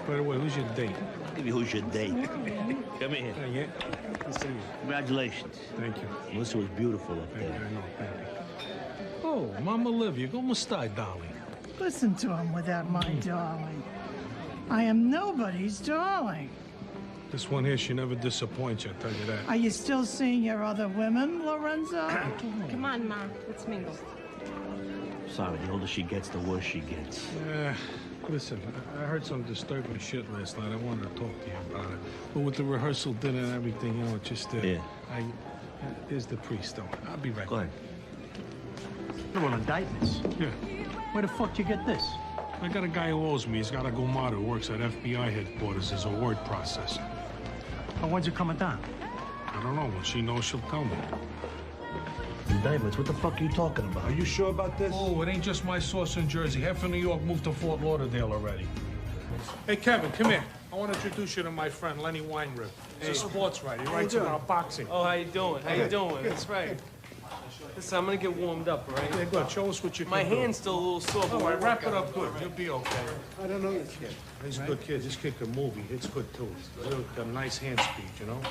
By the way, who's your date? Maybe who's your date? Come here. Yeah. Good to see you. Congratulations. Thank you. Melissa was beautiful up Thank you. there. I know. Thank you. Oh, Mama Olivia, como stai, darling? Listen to him without my darling. I am nobody's darling. This one here, she never disappoints you, I tell you that. Are you still seeing your other women, Lorenzo? Come on, Ma. Let's mingle. Sorry, the older she gets, the worse she gets. Listen, I heard some disturbing shit last night. I wanted to talk to you about it. But with the rehearsal dinner and everything, you know, it just... Yeah. Here's the priest, though. I'll be right Go back. ahead. Federal indictments. Yeah. Where the fuck you get this? I got a guy who owes me. He's got a Gumata who works at FBI headquarters as a word processor. Oh, when's it coming down? I don't know. When she knows, she'll tell me. Indictments? What the fuck are you talking about? Are you sure about this? Oh, it ain't just my source in Jersey. Half of New York moved to Fort Lauderdale already. Hey, Kevin, come here. I want to introduce you to my friend, Lenny Weinrib. He's a sports writer. He writes about boxing. Oh, how you doing? How you doing? That's right. Listen, I'm gonna get warmed up, all right? Yeah, good. Show us what you can My do. hand's still a little sore. All right, wrap it up good. You'll be okay. I don't know this kid. He's a good kid. This kid can move. He hits good, too. He's got a nice hand speed, you know?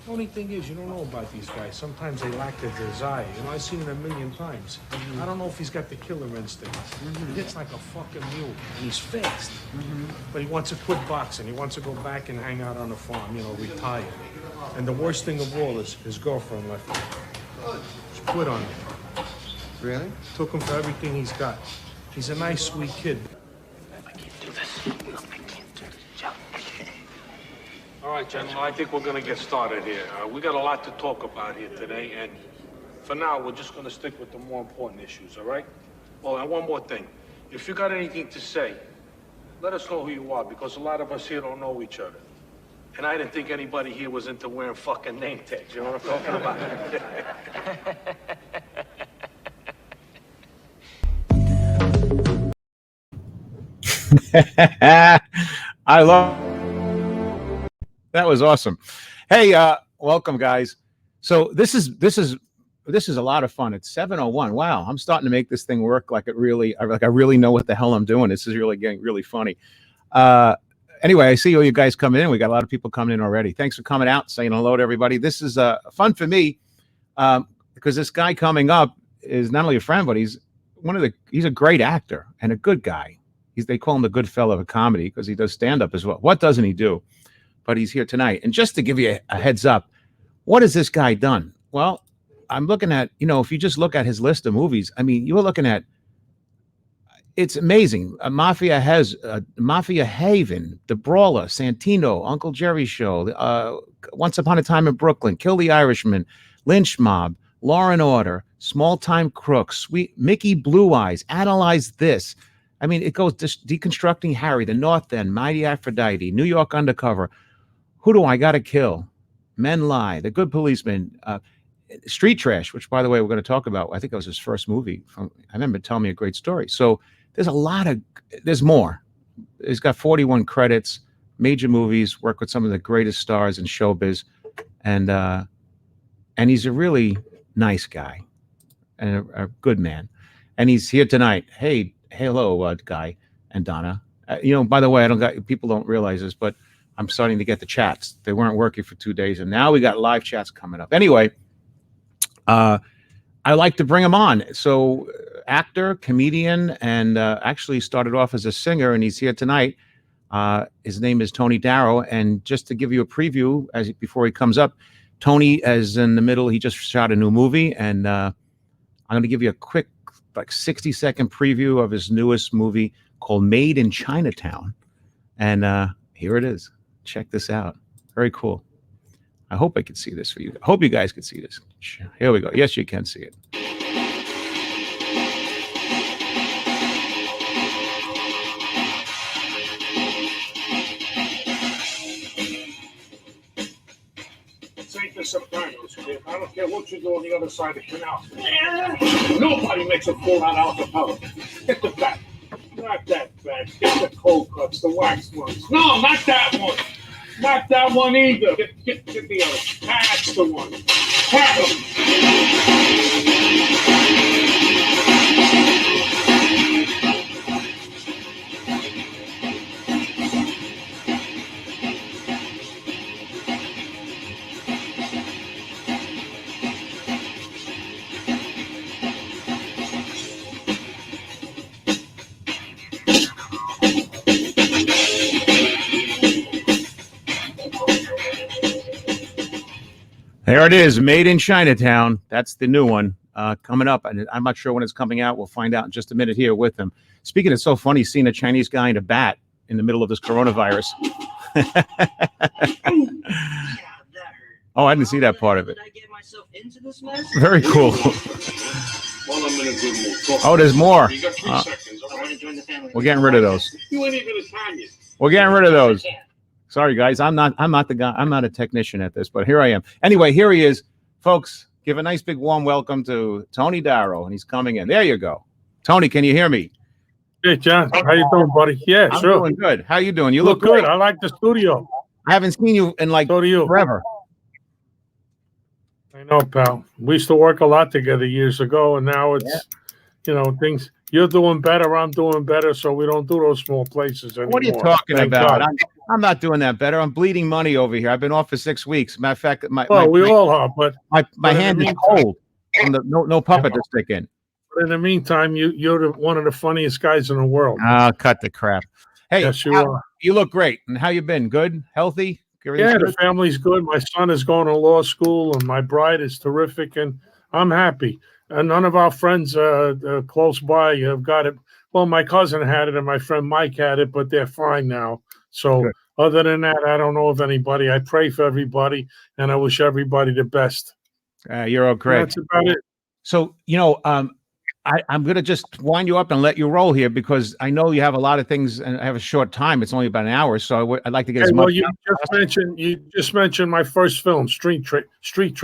The only thing is, you don't know about these guys. Sometimes they lack the desire. You know, I've seen it a million times. I don't know if he's got the killer instinct. He hits like a fucking mule, and he's fast. But he wants to quit boxing. He wants to go back and hang out on the farm, you know, retire. And the worst thing of all is his girlfriend left him. She quit on him. Really? Took him for everything he's got. He's a nice, sweet kid. I can't do this. I can't do this, Joe. All right, gentlemen, I think we're going to get started here. We got a lot to talk about here today, and for now, we're just going to stick with the more important issues, all right? Oh, and one more thing. If you got anything to say, let us know who you are, because a lot of us here don't know each other. And I didn't think anybody here was into wearing fucking name tags, you know what I'm talking about? I love that. Was awesome. Hey, welcome guys. So this is a lot of fun. It's 7:01. Wow, I'm starting to make this thing work like I really know what the hell I'm doing. This is really getting really funny. Anyway, I see all you guys coming in. We got a lot of people coming in already. Thanks for coming out, saying hello to everybody. This is fun for me because this guy coming up is not only a friend, but he's a great actor and a good guy. They call him the Goodfella of comedy because he does stand-up as well. What doesn't he do? But he's here tonight. And just to give you a heads up, what has this guy done? Well, I'm looking at, if you just look at his list of movies, I mean, you were looking at, it's amazing. Mafia Haven, The Brawler, Santino, Uncle Jerry Show, Once Upon a Time in Brooklyn, Kill the Irishman, Lynch Mob, Law and Order, Small Time Crooks, Sweet Mickey Blue Eyes, Analyze This. I mean, it goes Deconstructing Harry, The North End, Mighty Aphrodite, New York Undercover, Who Do I Gotta Kill, Men Lie, The Good Policeman, Street Trash, which, by the way, we're going to talk about. I think it was his first movie. I remember telling me a great story. So there's more. He's got 41 credits, major movies, worked with some of the greatest stars in showbiz, and he's a really nice guy and a good man. And he's here tonight. Hey, hello, Guy and Donna. By the way, people don't realize this, but I'm starting to get the chats. They weren't working for 2 days, and now we got live chats coming up. Anyway, I like to bring him on. So, actor, comedian, and actually started off as a singer, and he's here tonight. His name is Tony Darrow, and just to give you a preview before he comes up, Tony is in the middle. He just shot a new movie, and I'm going to give you a quick 60-second preview of his newest movie called Made in Chinatown. And here it is. Check this out. Very cool. I hope I can see this for you. I hope you guys can see this. Here we go. Yes, you can see it. This ain't the Sopranos, kid. I don't care what you do on the other side of the canal. Nobody makes a fool out of Alcapella. Get the back. Not that bad. Get the cold cuts, the wax ones. No, not that one. Not that one either. Get the other. That's the one. Have them. There it is, Made in Chinatown. That's the new one coming up. And I'm not sure when it's coming out. We'll find out in just a minute here with him. Speaking, it's so funny seeing a Chinese guy in a bat in the middle of this coronavirus. Oh, I didn't see that part of it. Did I get myself into this mess? Very cool. Well, I'm in a good mood. Talk. Oh, there's more. You got 3 seconds. All I want right? to join the family. We're getting rid of those. You ain't even Italian. We're getting rid of those. Sorry, guys. I'm not the guy. I'm not a technician at this, but here I am. Anyway, here he is. Folks, give a nice big warm welcome to Tony Darrow, and he's coming in. There you go. Tony, can you hear me? Hey, John. How you doing, buddy? Yeah, I'm sure. doing good. How you doing? You Look look good. great. I like the studio. I haven't seen you in like So do you. forever. I know, pal. We used to work a lot together years ago, and now it's, things. You're doing better. I'm doing better, so we don't do those small places anymore. What are you talking Thank about? God. I'm not doing that better. I'm bleeding money over here. I've been off for 6 weeks. Matter of fact, We all are, but my in the hand is meantime- cold from the no puppet to stick in. in the meantime, you're one of the funniest guys in the world. Ah, cut the crap. Hey, Yes, you are. you look great. And how you been? Good? Healthy? Everything's Yeah, the good? family's good. My son is going to law school, and my bride is terrific, and I'm happy. And none of our friends close by have got it. Well, my cousin had it, and my friend Mike had it, but they're fine now. So Good. other than that, I don't know of anybody. I pray for everybody, and I wish everybody the best. You're all great. That's about it. So, I'm going to just wind you up and let you roll here because I know you have a lot of things and I have a short time. It's only about an hour. So I'd like to get as Hey, much. well, you just mentioned my first film, Street Trash. Street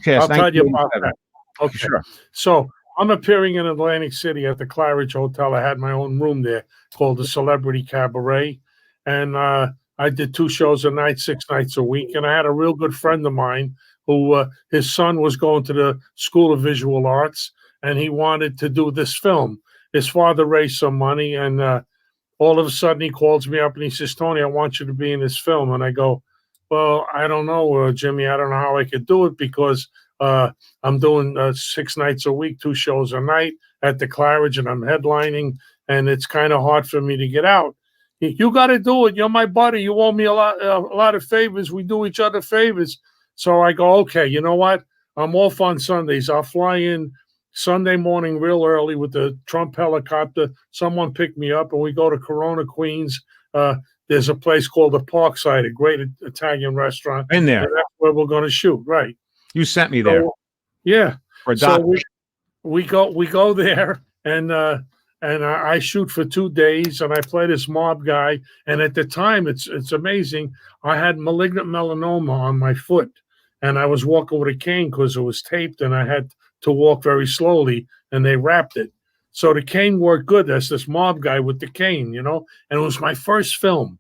I'll tell you about 1987. that. Okay. Sure. So I'm appearing in Atlantic City at the Claridge Hotel. I had my own room there called the Celebrity Cabaret. And I did 2 shows a night, 6 nights a week. And I had a real good friend of mine who his son was going to the School of Visual Arts, and he wanted to do this film. His father raised some money, and all of a sudden he calls me up and he says, Tony, I want you to be in this film. And I go, well, I don't know, Jimmy. I don't know how I could do it because I'm doing 6 nights a week, 2 shows a night at the Claridge, and I'm headlining, and it's kind of hard for me to get out. You got to do it. You're my buddy. You owe me a lot of favors. We do each other favors. So I go, okay, you know what? I'm off on Sundays. I'll fly in Sunday morning real early with the Trump helicopter. Someone picked me up, and we go to Corona, Queens. There's a place called the Parkside, a great Italian restaurant. In there. And that's where we're going to shoot, right? You sent me there. So, yeah. For a So doc. we go there, and I shoot for 2 days, and I play this mob guy. And at the time, it's amazing. I had malignant melanoma on my foot, and I was walking with a cane because it was taped, and I had to walk very slowly, and they wrapped it. So the cane worked good. That's this mob guy with the cane, and it was my first film.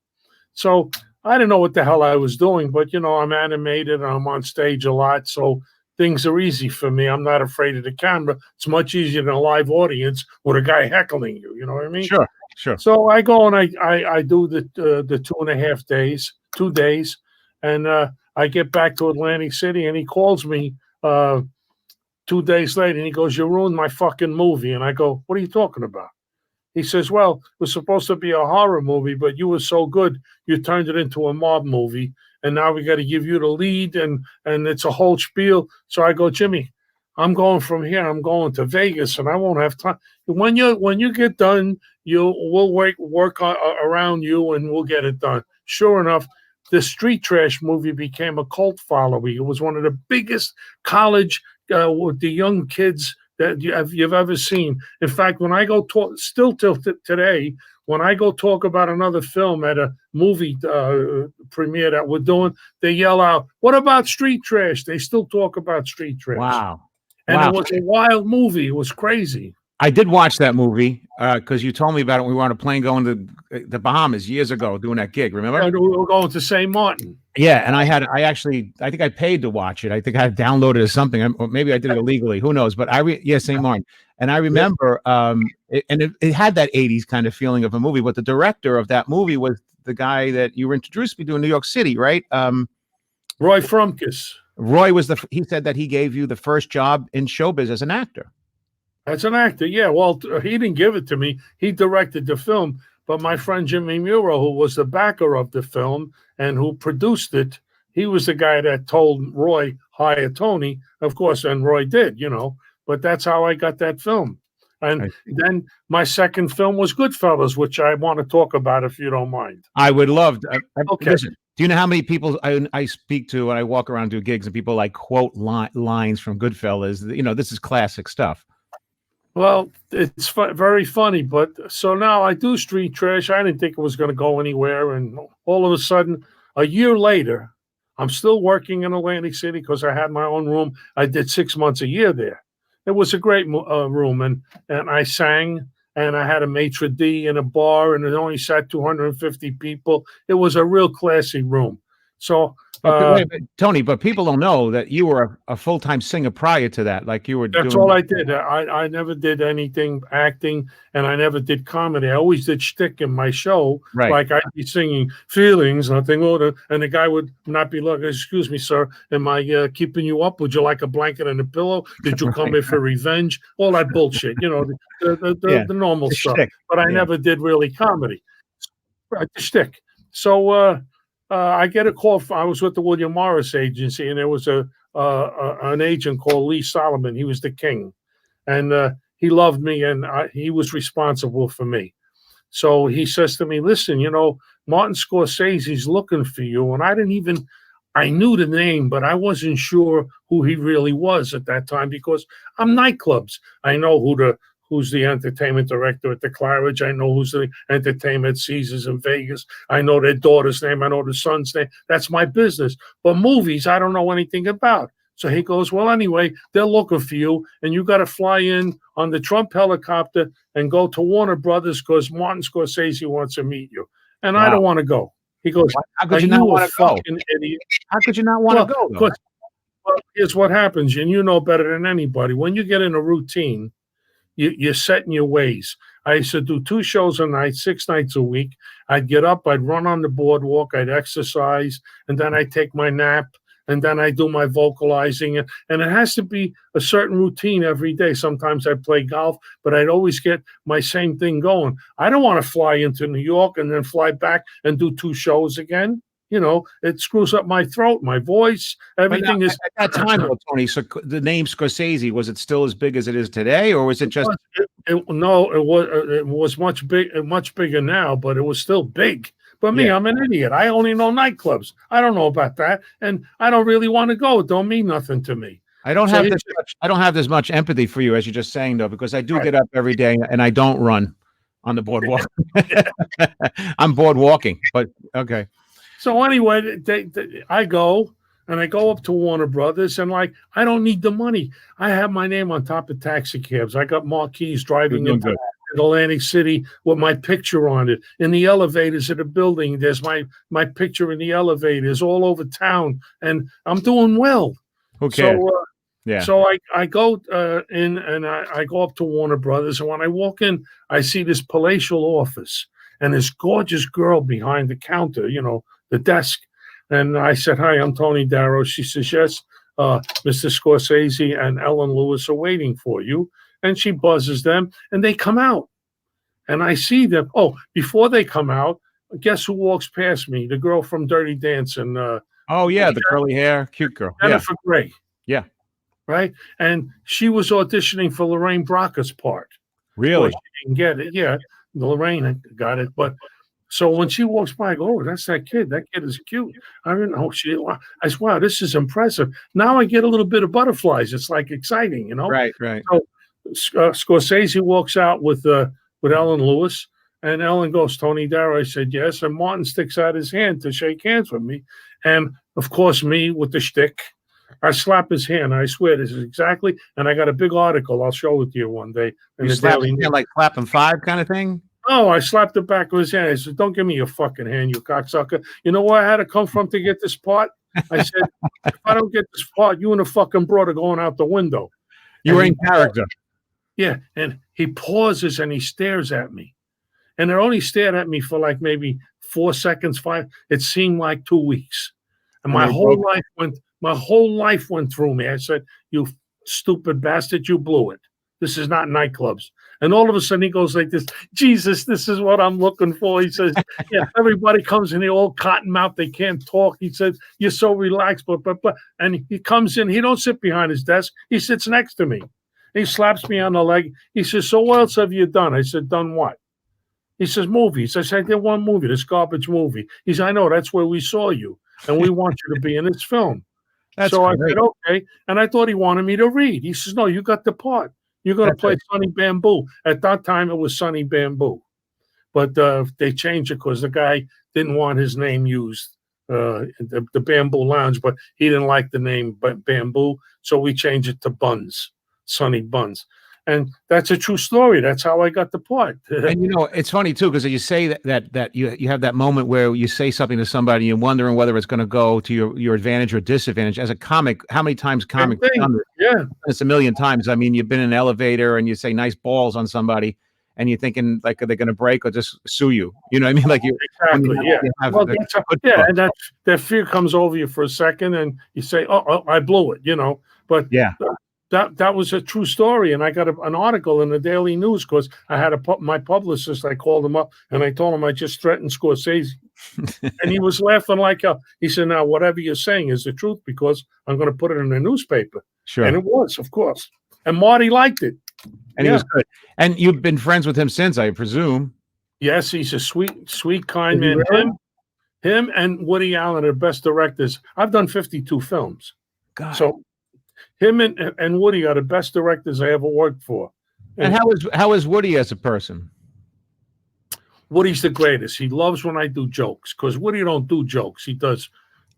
So I didn't know what the hell I was doing, but, I'm animated, and I'm on stage a lot, so things are easy for me. I'm not afraid of the camera. It's much easier than a live audience with a guy heckling you. You know what I mean? Sure. So I go and I do the 2.5 days, 2 days, and I get back to Atlantic City, and he calls me 2 days later, and he goes, "You ruined my fucking movie." And I go, "What are you talking about?" He says, "Well, it was supposed to be a horror movie, but you were so good, you turned it into a mob movie, and now we got to give you the lead, and it's a whole spiel." So I go, "Jimmy, I'm going from here. I'm going to Vegas, and I won't have time. When you get done, we'll work around you, and we'll get it done." Sure enough, the Street Trash movie became a cult following. It was one of the biggest college with the young kids that you've ever seen. In fact, when I go talk, still till today, when I go talk about another film at a movie premiere that we're doing, they yell out, "What about Street Trash?" They still talk about Street Trash. Wow. And Wow. it was a wild movie. It was crazy. I did watch that movie because you told me about it when we were on a plane going to the Bahamas years ago doing that gig. Remember? And we were going to St. Martin. Yeah, and I think I paid to watch it. I think I downloaded it or something, or maybe I did it illegally. Who knows? But St. Martin, and I remember, it had that '80s kind of feeling of a movie. But the director of that movie was the guy that you were introduced me to in New York City, right? Roy Frumkes. Roy was he said that he gave you the first job in showbiz as an actor. As an actor, yeah. Well, he didn't give it to me. He directed the film. But my friend Jimmy Muro, who was the backer of the film and who produced it, he was the guy that told Roy hire Tony, of course, and Roy did, but that's how I got that film. And then my second film was Goodfellas, which I want to talk about if you don't mind. I would love to. Okay. Listen, do you know how many people I speak to when I walk around, do gigs, and people like quote lines from Goodfellas? This is classic stuff. Well, it's very funny, but so now I do street trash. I didn't think it was going to go anywhere. And all of a sudden, a year later, I'm still working in Atlantic City because I had my own room. I did 6 months a year there. It was a great room, and I sang, and I had a maitre d' in a bar, and it only sat 250 people. It was a real classy room. So, Tony, but people don't know that you were a full-time singer prior to that. Like you were. That's all I did. I never did anything acting, and I never did comedy. I always did shtick in my show. Right. Like I'd be singing "Feelings," nothing more, and the guy would not be like, "Excuse me, sir, am I keeping you up? Would you like a blanket and a pillow? Did you come here for revenge?" All that bullshit, the normal stuff. Shtick. But I never did really comedy. Right, the shtick. So. I get a call. I was with the William Morris agency, and there was an agent called Lee Solomon. He was the king, and he loved me, and he was responsible for me. So he says to me, "Listen, Martin Scorsese's looking for you." And I knew the name, but I wasn't sure who he really was at that time because I'm nightclubs. I know who's the entertainment director at the Claridge. I know who's the entertainment Caesars in Vegas. I know their daughter's name. I know the son's name. That's my business. But movies, I don't know anything about. So he goes, "Well, anyway, they're looking for you, and you got to fly in on the Trump helicopter and go to Warner Brothers because Martin Scorsese wants to meet you." And I don't want to go. He goes, "How could you not want to go? Idiot. How could you not want to go?" Well, here's what happens, and you know better than anybody. When you get in a routine, you're set in your ways. I used to do 2 shows a night, 6 nights a week. I'd get up, I'd run on the boardwalk, I'd exercise, and then I'd take my nap, and then I do my vocalizing. And it has to be a certain routine every day. Sometimes I play golf, but I'd always get my same thing going. I don't want to fly into New York and then fly back and do 2 shows again. It screws up my throat, my voice, everything is. At that time, Tony, so the name Scorsese, was it still as big as it is today, or was it just? No, it was much bigger now, but it was still big. But me, I'm an idiot. I only know nightclubs. I don't know about that, and I don't really want to go. It don't mean nothing to me. I don't have this much empathy for you as you're just saying, though, because I do get up every day and I don't run on the boardwalk. I'm board walking, but okay. So anyway, I go up to Warner Brothers, and I don't need the money. I have my name on top of taxi cabs. I got marquees driving into Atlantic City with my picture on it. In the elevators of the building, there's my picture in the elevators all over town, and I'm doing well. Okay. So I go in, and I go up to Warner Brothers, and when I walk in, I see this palatial office and this gorgeous girl behind the counter, the desk. And I said, "Hi, I'm Tony Darrow." She says, "Yes, Mr. Scorsese and Ellen Lewis are waiting for you." And she buzzes them, and they come out. And I see them. Oh, before they come out, guess who walks past me? The girl from Dirty Dancing. The curly hair, cute girl. Jennifer Grey. Yeah. Right? And she was auditioning for Lorraine Bracca's part. Really? Well, she didn't get it. Yeah, Lorraine got it, but... So when she walks by, I go, "Oh, that's that kid. That kid is cute." I didn't know I said, "Wow, this is impressive." Now I get a little bit of butterflies. It's like exciting, Right. So Scorsese walks out with Ellen Lewis, and Ellen goes, "Tony Darrow." I said, "Yes." And Martin sticks out his hand to shake hands with me. And of course, me with the shtick, I slap his hand. I swear this is exactly, and I got a big article. I'll show it to you one day. You slap his hand like clapping 5 kind of thing? Oh, I slapped the back of his hand. I said, "Don't give me your fucking hand, you cocksucker. You know where I had to come from to get this part?" I said, "If I don't get this part, you and the fucking broad are going out the window." You were in character. Yeah, and he pauses and he stares at me. And it only stared at me for like maybe 4 seconds, 5. It seemed like 2 weeks. And my whole life went through me. I said, "You stupid bastard, you blew it. This is not nightclubs." And all of a sudden he goes like this, Jesus, this is what I'm looking for. He says, yeah, everybody comes in, they all cotton mouth, they can't talk. He says, you're so relaxed, but. And he comes in, he don't sit behind his desk, he sits next to me. He slaps me on the leg. He says, so what else have you done? I said, done what? He says, movies. I said, I did one movie, this garbage movie. He said, I know, that's where we saw you. And we want you to be in this film. So I said, okay. And I thought he wanted me to read. He says, no, you got the part. You're going to play Sonny Bamboo. At that time, it was Sonny Bamboo. But they changed it because the guy didn't want his name used, the Bamboo Lounge, but he didn't like the name Bamboo. So we changed it to Buns, Sonny Buns. And that's a true story. That's how I got the part. And it's funny too, because you say that you have that moment where you say something to somebody and you're wondering whether it's going to go to your advantage or disadvantage. As a comic, how many times comics done it? Yeah, it's a million times. I mean, you've been in an elevator and you say nice balls on somebody, and you're thinking like, are they going to break or just sue you? You know what I mean? Like exactly. And that fear comes over you for a second, and you say, "Oh, I blew it," But yeah. That was a true story, and I got an article in the Daily News because I had my publicist. I called him up and I told him I just threatened Scorsese, and he was laughing like hell. He said, "Now whatever you're saying is the truth because I'm going to put it in the newspaper." Sure, and it was, of course. And Marty liked it, and he was good. And you've been friends with him since, I presume. Yes, he's a sweet, kind man. Him and Woody Allen are best directors. I've done 52 films. God. So. Him and Woody are the best directors I ever worked for. And how is Woody as a person? Woody's the greatest. He loves when I do jokes because Woody don't do jokes. He does,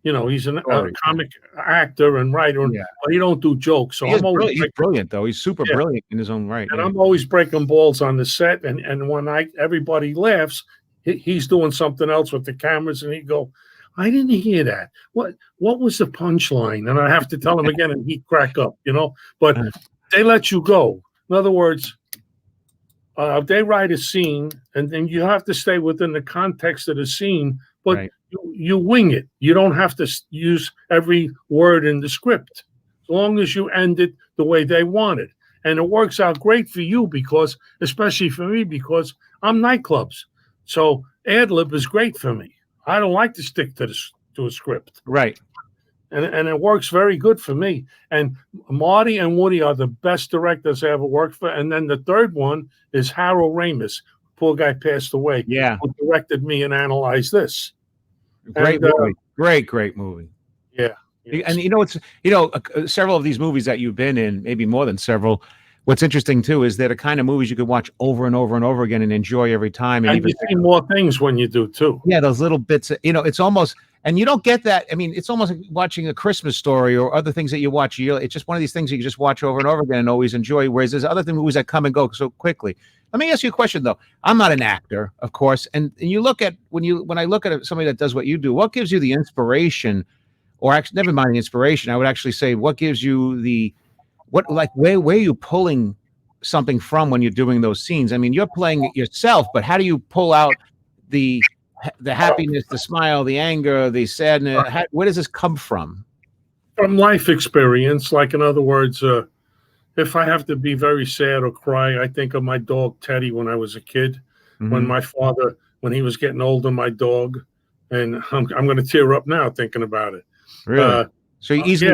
he's a comic actor and writer, but he don't do jokes. So he's brilliant, though. He's super brilliant in his own right. And I'm always breaking balls on the set. And when everybody laughs, he's doing something else with the cameras, and he'd go, I didn't hear that. What was the punchline? And I have to tell him again, and he'd crack up, But they let you go. In other words, they write a scene, and then you have to stay within the context of the scene, but you wing it. You don't have to use every word in the script, as long as you end it the way they want it. And it works out great for you because, especially for me, because I'm nightclubs. So ad-lib is great for me. I don't like to stick to a script. Right. And it works very good for me. And Marty and Woody are the best directors I ever worked for. And then the third one is Harold Ramis. Poor guy passed away. Yeah. Who directed me and Analyze This. Great movie. Great movie. Yeah. And several of these movies that you've been in, maybe more than several, what's interesting too is they're the kind of movies you could watch over and over and over again and enjoy every time. And you see more things when you do too. Yeah, those little bits. It's almost, and you don't get that. I mean, it's almost like watching A Christmas Story or other things that you watch. It's just one of these things you can just watch over and over again and always enjoy. Whereas there's other movies that come and go so quickly. Let me ask you a question though. I'm not an actor, of course, and you look at when I look at somebody that does what you do, what gives you the inspiration, or actually, never mind the inspiration. I would actually say, what gives you where are you pulling something from when you're doing those scenes? I mean, you're playing it yourself, but how do you pull out the happiness, the smile, the anger, the sadness? Where does this come from? From life experience. Like, in other words, if I have to be very sad or cry, I think of my dog Teddy when I was a kid. Mm-hmm. When he was getting older, my dog, and I'm going to tear up now thinking about it. Really? So you easily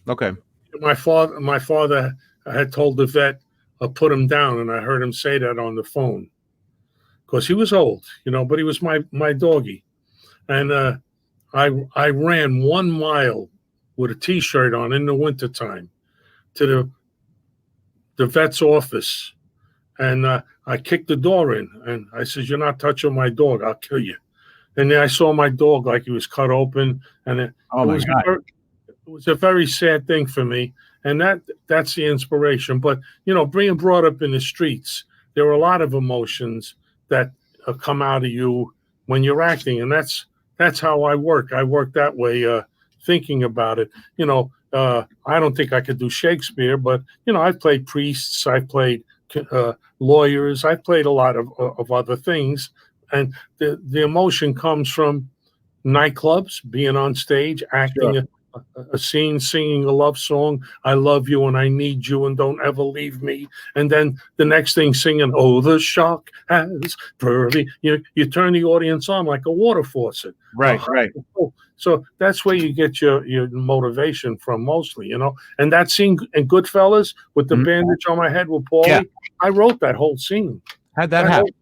okay. My father had told the vet, put him down, and I heard him say that on the phone because he was old, but he was my doggy. And I ran 1 mile with a T-shirt on in the wintertime to the vet's office, and I kicked the door in, and I said, "You're not touching my dog, I'll kill you." And then I saw my dog like he was cut open, and it was a very sad thing for me. And that's the inspiration. But, being brought up in the streets, there are a lot of emotions that come out of you when you're acting. And that's how I work. I work that way, thinking about it. I don't think I could do Shakespeare, but, I've played priests, I've played lawyers, I've played a lot of other things. And the emotion comes from nightclubs, being on stage, acting a scene singing a love song, I love you and I need you and don't ever leave me. And then the next thing singing, oh, the shark has pearly. You turn the audience on like a water faucet. Right, right. So that's where you get your motivation from mostly, And that scene in Goodfellas with the bandage on my head with Paulie, I wrote that whole scene. How'd that happen?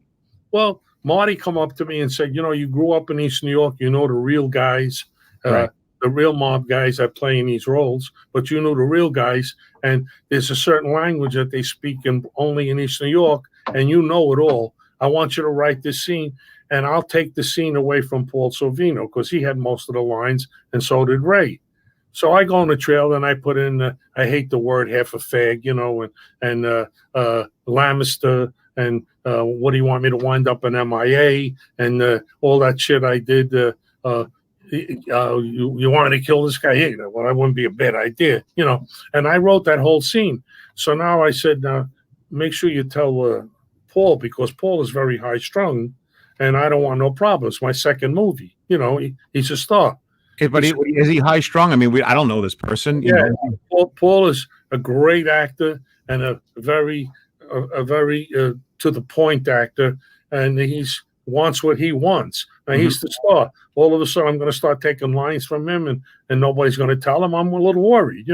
Well, Marty come up to me and said, you grew up in East New York, the real guys, Right. the real mob guys that play in these roles, but you know the real guys, and there's a certain language that they speak only in East New York, and you know it all. I want you to write this scene, and I'll take the scene away from Paul Sorvino because he had most of the lines, and so did Ray. So I go on the trail and I put in, I hate the word half a fag, and Lamister, and what do you want me to wind up in MIA, and all that shit I did. You want me to kill this guy? Hey, well, that wouldn't be a bad idea, And I wrote that whole scene. So now I said, make sure you tell Paul, because Paul is very high strung, and I don't want no problems. My second movie, he's a star. But is he high strung? I mean, I don't know this person. You know? Paul is a great actor and a very to the point actor, and he's wants what he wants. Now he's the star. All of a sudden, I'm going to start taking lines from him, and nobody's going to tell him. I'm a little worried,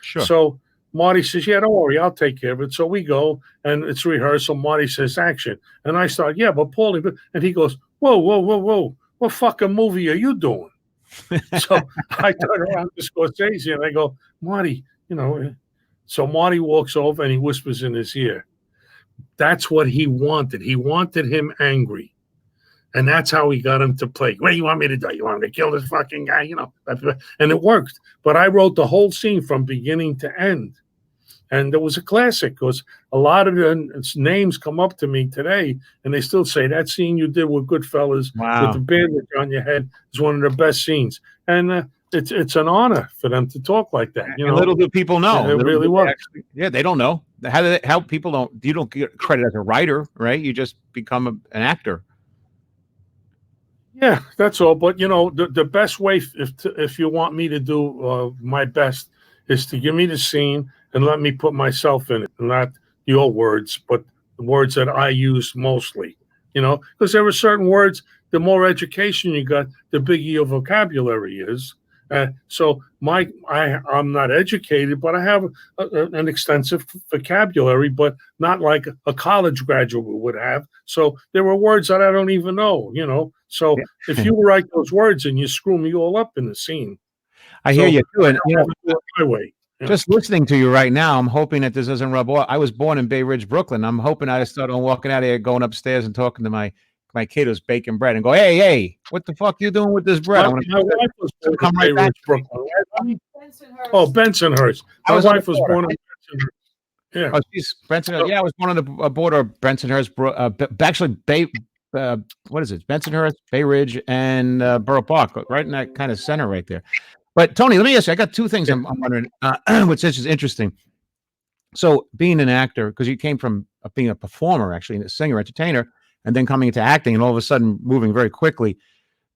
Sure. So Marty says, "Yeah, don't worry, I'll take care of it." So we go, and it's rehearsal. Marty says, "Action," and I start, "Yeah, but Paulie," and he goes, "Whoa, whoa, whoa, whoa! What fucking movie are you doing?" So I turn around to Scorsese and I go, "Marty, So Marty walks over and he whispers in his ear. That's what he wanted. He wanted him angry. And that's how he got him to play. What do you want me to do? You want me to kill this fucking guy? And it worked. But I wrote the whole scene from beginning to end. And it was a classic because a lot of the names come up to me today and they still say that scene you did with Goodfellas with the bandage on your head is one of the best scenes. And it's an honor for them to talk like that. And little do people know. It really was. Yeah, they don't know. How people don't, you don't get credit as a writer, right? You just become an actor. Yeah, that's all. But, the best way, if you want me to do my best, is to give me the scene and let me put myself in it, not your words, but the words that I use mostly, because there are certain words, the more education you got, the bigger your vocabulary is. So I'm not educated, but I have an extensive vocabulary, but not like a college graduate would have. So there were words that I don't even know, So if you write those words and you screw me all up in the scene. I hear you too. And my way. Just listening to you right now, I'm hoping that this doesn't rub off. I was born in Bay Ridge, Brooklyn. I'm hoping I start on walking out of here, going upstairs and talking to my kid who's baking bread and go, hey, what the fuck you doing with this bread? My wife was born in Bay Ridge, Brooklyn. Bensonhurst. My wife was born in Bensonhurst. Yeah. Oh, she's Bensonhurst. Yeah, I was born on the border of Bensonhurst, actually what is it? Bensonhurst, Bay Ridge, and Borough Park, right in that kind of center right there. But Tony, let me ask you, I got two things I'm wondering, which is interesting. So being an actor, because you came from being a performer, actually, a singer, entertainer, and then coming into acting and all of a sudden moving very quickly.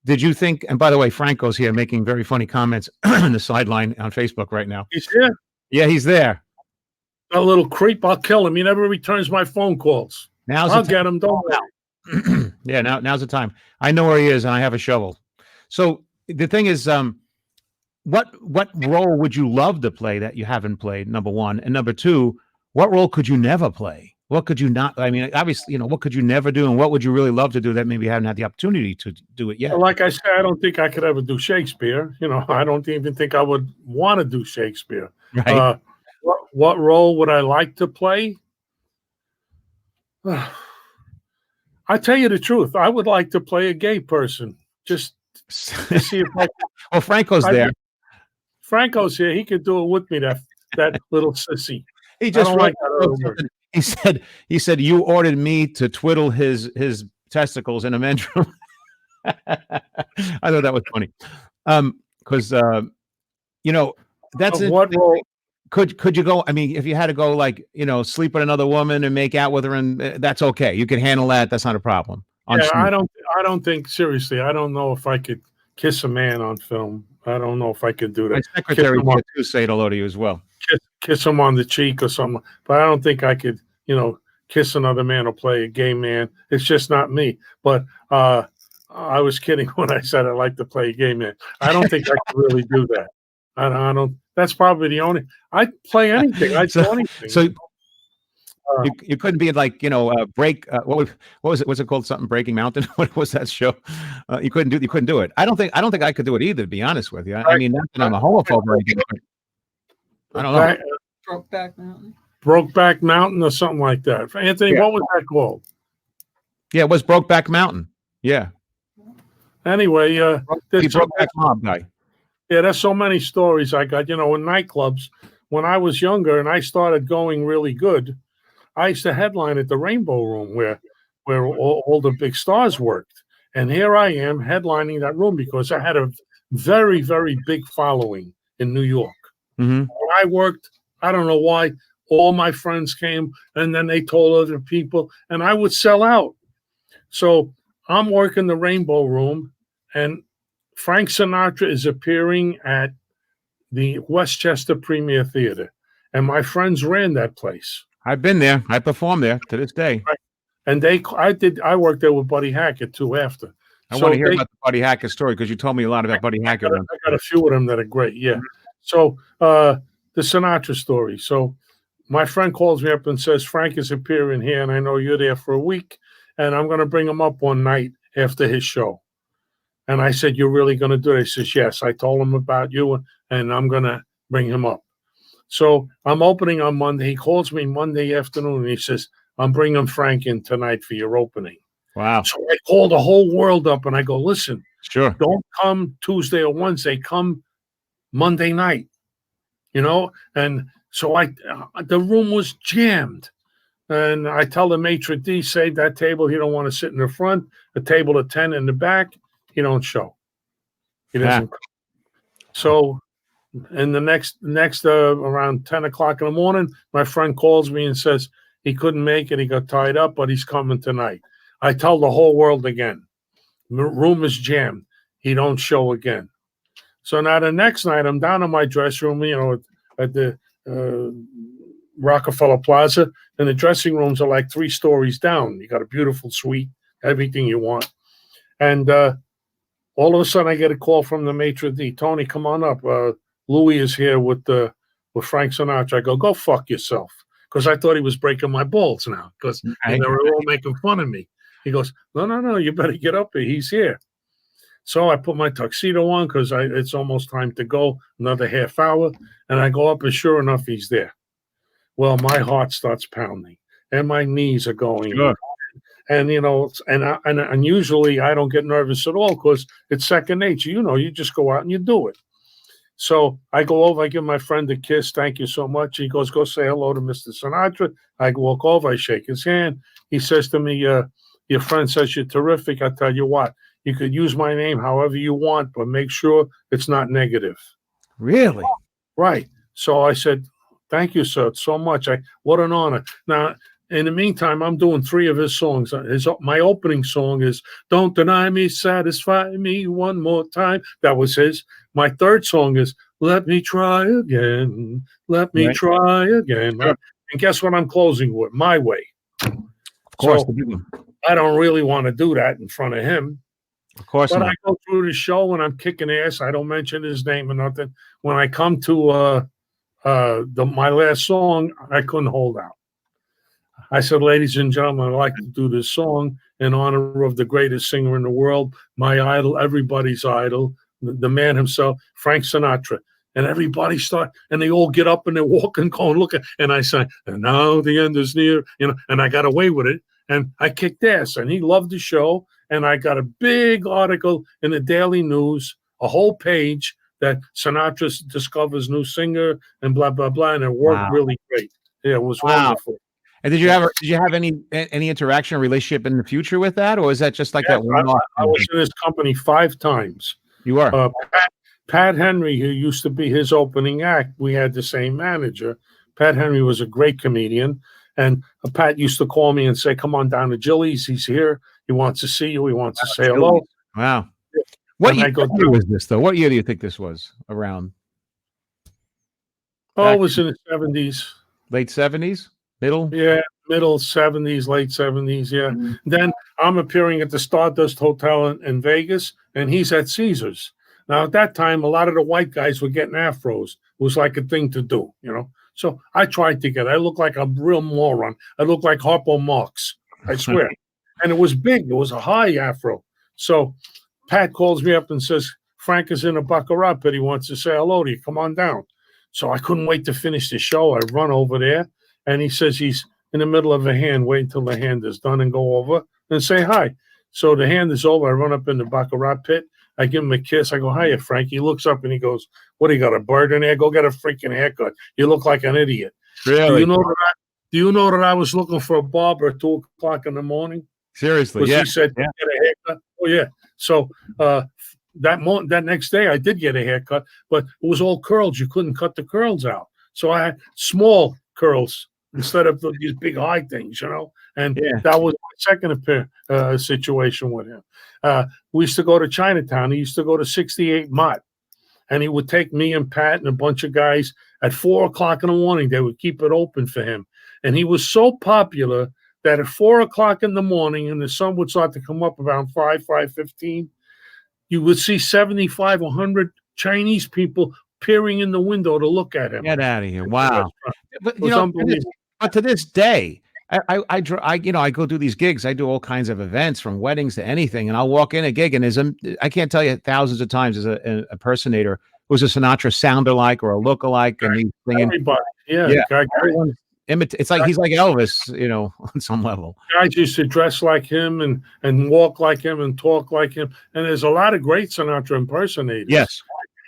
Did you think, and by the way, Franco's here making very funny comments in the sideline on Facebook right now. He's here? Yeah, he's there. A little creep, I'll kill him. He never returns my phone calls. I'll get him, don't worry. Yeah, now's the time. I know where he is and I have a shovel. So the thing is, what role would you love to play that you haven't played, number one? And number two, what role could you never play? What could you not? I mean, obviously, what could you never do? And what would you really love to do that maybe you haven't had the opportunity to do it yet? Well, like I said, I don't think I could ever do Shakespeare. I don't even think I would want to do Shakespeare. Right. What role would I like to play? I tell you the truth. I would like to play a gay person. Just to see if I well, Franco's there. Franco's here. He could do it with me, that little sissy. He just he said you ordered me to twiddle his testicles in a men's room. I thought that was funny. Because that's what role? Could you go? I mean, if you had to go, like, sleep with another woman and make out with her, and that's okay. You can handle that. That's not a problem. Yeah, I don't think seriously. I don't know if I could kiss a man on film. I don't know if I could do My that. secretary did too say hello to you as well. Kiss him on the cheek or something. But I don't think I could, kiss another man or play a gay man. It's just not me. But I was kidding when I said I like to play a gay man. I don't think I can really do that. I don't. That's probably the only. I'd play anything. I'd do anything. So you couldn't be like break. What was it? What's it called? Something Breaking Mountain. What was that show? You couldn't do it. I don't think I could do it either. To be honest with you, I mean, not that I'm a homophobe or anything. I don't know. Brokeback Mountain or something like that. Anthony, what was that called? Yeah, it was Brokeback Mountain. Yeah. Anyway, Brokeback Mob guy. Yeah, there's so many stories I got. In nightclubs, when I was younger and I started going really good, I used to headline at the Rainbow Room where all the big stars worked. And here I am headlining that room because I had a very, very big following in New York. Mm-hmm. When I worked, I don't know why, all my friends came and then they told other people and I would sell out. So I'm working the Rainbow Room and Frank Sinatra is appearing at the Westchester Premier Theater. And my friends ran that place. I've been there. I performed there to this day. Right. And I worked there with Buddy Hackett too after. I want to hear about the Buddy Hackett story because you told me a lot about Buddy Hackett. I got a few of them that are great. Yeah. So the Sinatra story. So my friend calls me up and says, Frank is appearing here and I know you're there for a week and I'm going to bring him up one night after his show. And I said, you're really going to do it? He says, yes. I told him about you and I'm going to bring him up. So I'm opening on Monday. He calls me Monday afternoon and he says, I'm bringing Frank in tonight for your opening. Wow. So I call the whole world up and I go, listen, sure, don't come Tuesday or Wednesday, come Monday night, And so the room was jammed. And I tell the maitre d', save that table. He don't want to sit in the front, a table of 10 in the back. He don't show. He doesn't. So, and the next around 10 o'clock in the morning, my friend calls me and says he couldn't make it. He got tied up, but he's coming tonight. I tell the whole world again. The room is jammed. He don't show again. So now the next night, I'm down in my dressing room, at the Rockefeller Plaza, and the dressing rooms are like 3 stories down. You got a beautiful suite, everything you want. And all of a sudden, I get a call from the maitre d', Tony, come on up. Louis is here with Frank Sinatra. I go fuck yourself. Because I thought he was breaking my balls now. Because they were all making fun of me. He goes, no, you better get up here. He's here. So I put my tuxedo on because it's almost time to go, another half hour. And I go up and sure enough, he's there. Well, my heart starts pounding and my knees are going. Sure. And, and usually I don't get nervous at all because it's second nature. You just go out and you do it. So I go over, I give my friend a kiss. Thank you so much. He goes, go say hello to Mr. Sinatra. I walk over, I shake his hand. He says to me, your friend says you're terrific. I tell you what, you could use my name however you want, but make sure it's not negative. Really? Right. So I said, thank you, sir, so much. What an honor. Now, in the meantime, I'm doing 3 of his songs. My opening song is Don't Deny Me, Satisfy Me One More Time. That was his. My third song is Let Me Try Again. Let Me Try Again. Sure. And guess what I'm closing with? My Way. Of course. So, I don't really want to do that in front of him. Of course but not. I go through the show and I'm kicking ass. I don't mention his name or nothing. When I come to my last song, I couldn't hold out. I said, ladies and gentlemen, I'd like to do this song in honor of the greatest singer in the world, my idol, everybody's idol, the man himself, Frank Sinatra. And everybody and they all get up and they're walking, going, looking. And I say, and now the end is near, and I got away with it. And I kicked ass and he loved the show. And I got a big article in the Daily News, a whole page that Sinatra discovers new singer and blah, blah, blah. And it worked really great. Yeah, it was wonderful. And did you have any interaction or relationship in the future with that? Or is that just like that one? I was in his company 5 times. You are? Pat Henry, who used to be his opening act, we had the same manager. Pat Henry was a great comedian. And Pat used to call me and say, come on down to Jilly's. He's here. He wants to see you. He wants to say hello. Wow. What And I year, go what year was this, though? What year do you think this was around? Oh, it was in the 70s. Late 70s? Middle? Yeah, middle 70s, late 70s. Yeah. Then I'm appearing at the Stardust Hotel in Vegas, and he's at Caesars. Now, at that time, a lot of the white guys were getting afros. It was like a thing to do, you know. So I tried to get it. I looked like a real moron. I looked like Harpo Marx, I swear. And it was big. It was a high afro. So Pat calls me up and says, Frank is in a Baccarat pit. He wants to say hello to you. Come on down. So I couldn't wait to finish the show. I run over there, and he says he's in the middle of a hand. Wait until the hand is done and go over and say hi. So the hand is over. I run up in the Baccarat pit. I give him a kiss. I go, hiya, Frank. He looks up and he goes, what, do you got a bird in there? Go get a freaking haircut. You look like an idiot. Really? Do you know that I was looking for a barber at 2 o'clock in the morning? Seriously, yeah. He said, get a haircut. Oh, yeah. So that next day I did get a haircut, but it was all curls. You couldn't cut the curls out. So I had small curls instead of these big high things, you know. And that was my second situation with him. We used to go to Chinatown. He used to go to 68 Mott. And he would take me and Pat and a bunch of guys at 4 o'clock in the morning. They would keep it open for him. And he was so popular that at 4 o'clock in the morning, and the sun would start to come up around 5:15, you would see 75, 100 Chinese people peering in the window to look at him. Get out of here. Wow. But, you know, to this day, I go do these gigs. I do all kinds of events, from weddings to anything, and I'll walk in a gig, and I can't tell you thousands of times as an impersonator who's a Sinatra sound-alike or a look-alike, and he's singing. Everybody, It's like he's like Elvis, you know, on some level. Guys used to dress like him and walk like him and talk like him, and there's a lot of great Sinatra impersonators. Yes,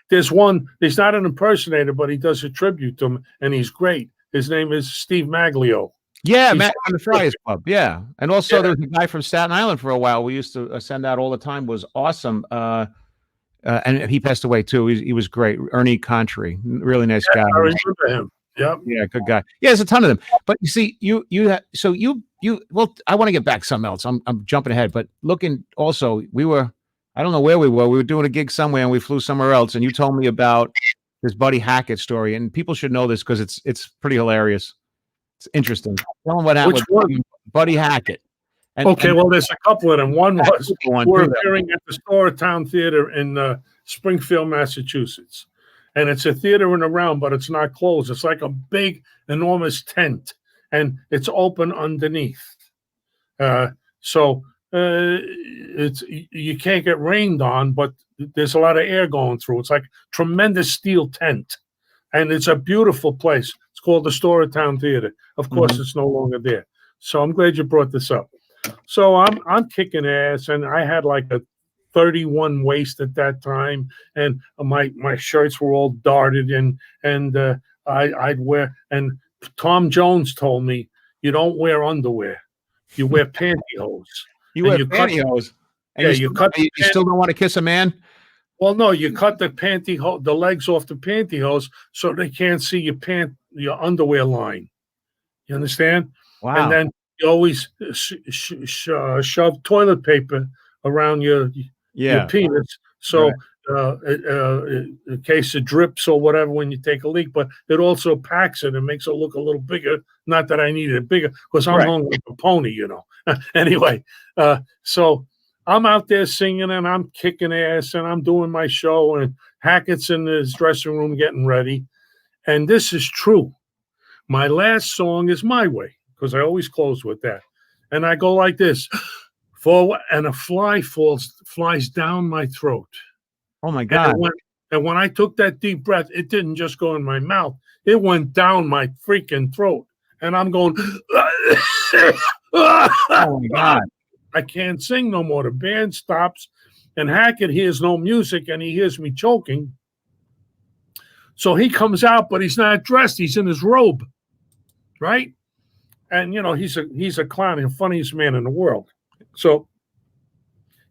there's one. He's not an impersonator, but he does a tribute to him, and he's great. His name is Steve Maglio. Yeah, Matt on the Friars Club. Yeah. And also there was a guy from Staten Island for a while. We used to send out all the time, was awesome. And he passed away too. He was great. Ernie Contry, really nice guy. I remember him. Yep. Yeah, good guy. Yeah, there's a ton of them. But you see, well, I want to get back to something else. I'm jumping ahead, but looking also, I don't know where we were. We were doing a gig somewhere and we flew somewhere else. And you told me about this Buddy Hackett story, and people should know this because it's pretty hilarious. It's interesting. Tell them what happened with Buddy Hackett. Well, there's a couple of them. One was we're appearing at the Storatown Theater in Springfield, Massachusetts. And it's a theater in a round, but it's not closed. It's like a big, enormous tent, and it's open underneath. So you can't get rained on, but there's a lot of air going through. It's like tremendous steel tent, and it's a beautiful place. It's called the Storatown Theater. Of course, it's no longer there. So I'm glad you brought this up. So I'm kicking ass, and I had like a 31 waist at that time, and my shirts were all darted, and I'd wear. And Tom Jones told me, you don't wear underwear, you wear pantyhose. You wear pantyhose. You still don't want to kiss a man? Well, no, you cut the pantyhose, the legs off the pantyhose, so they can't see your underwear line. You understand? Wow. And then you always shove toilet paper around your penis, so in case it drips or whatever when you take a leak. But it also packs it and makes it look a little bigger. Not that I needed it bigger, because I'm hung like a pony, you know. Anyway, so I'm out there singing and I'm kicking ass and I'm doing my show, and Hackett's in his dressing room getting ready. And this is true. My last song is My Way, because I always close with that. And I go like this, forward, and a fly flies down my throat. Oh my God. And when I took that deep breath, it didn't just go in my mouth. It went down my freaking throat. And I'm going, oh my God. I can't sing no more. The band stops, and Hackett hears no music, and he hears me choking. So he comes out, but he's not dressed. He's in his robe, right? And, you know, he's a clown, the funniest man in the world. So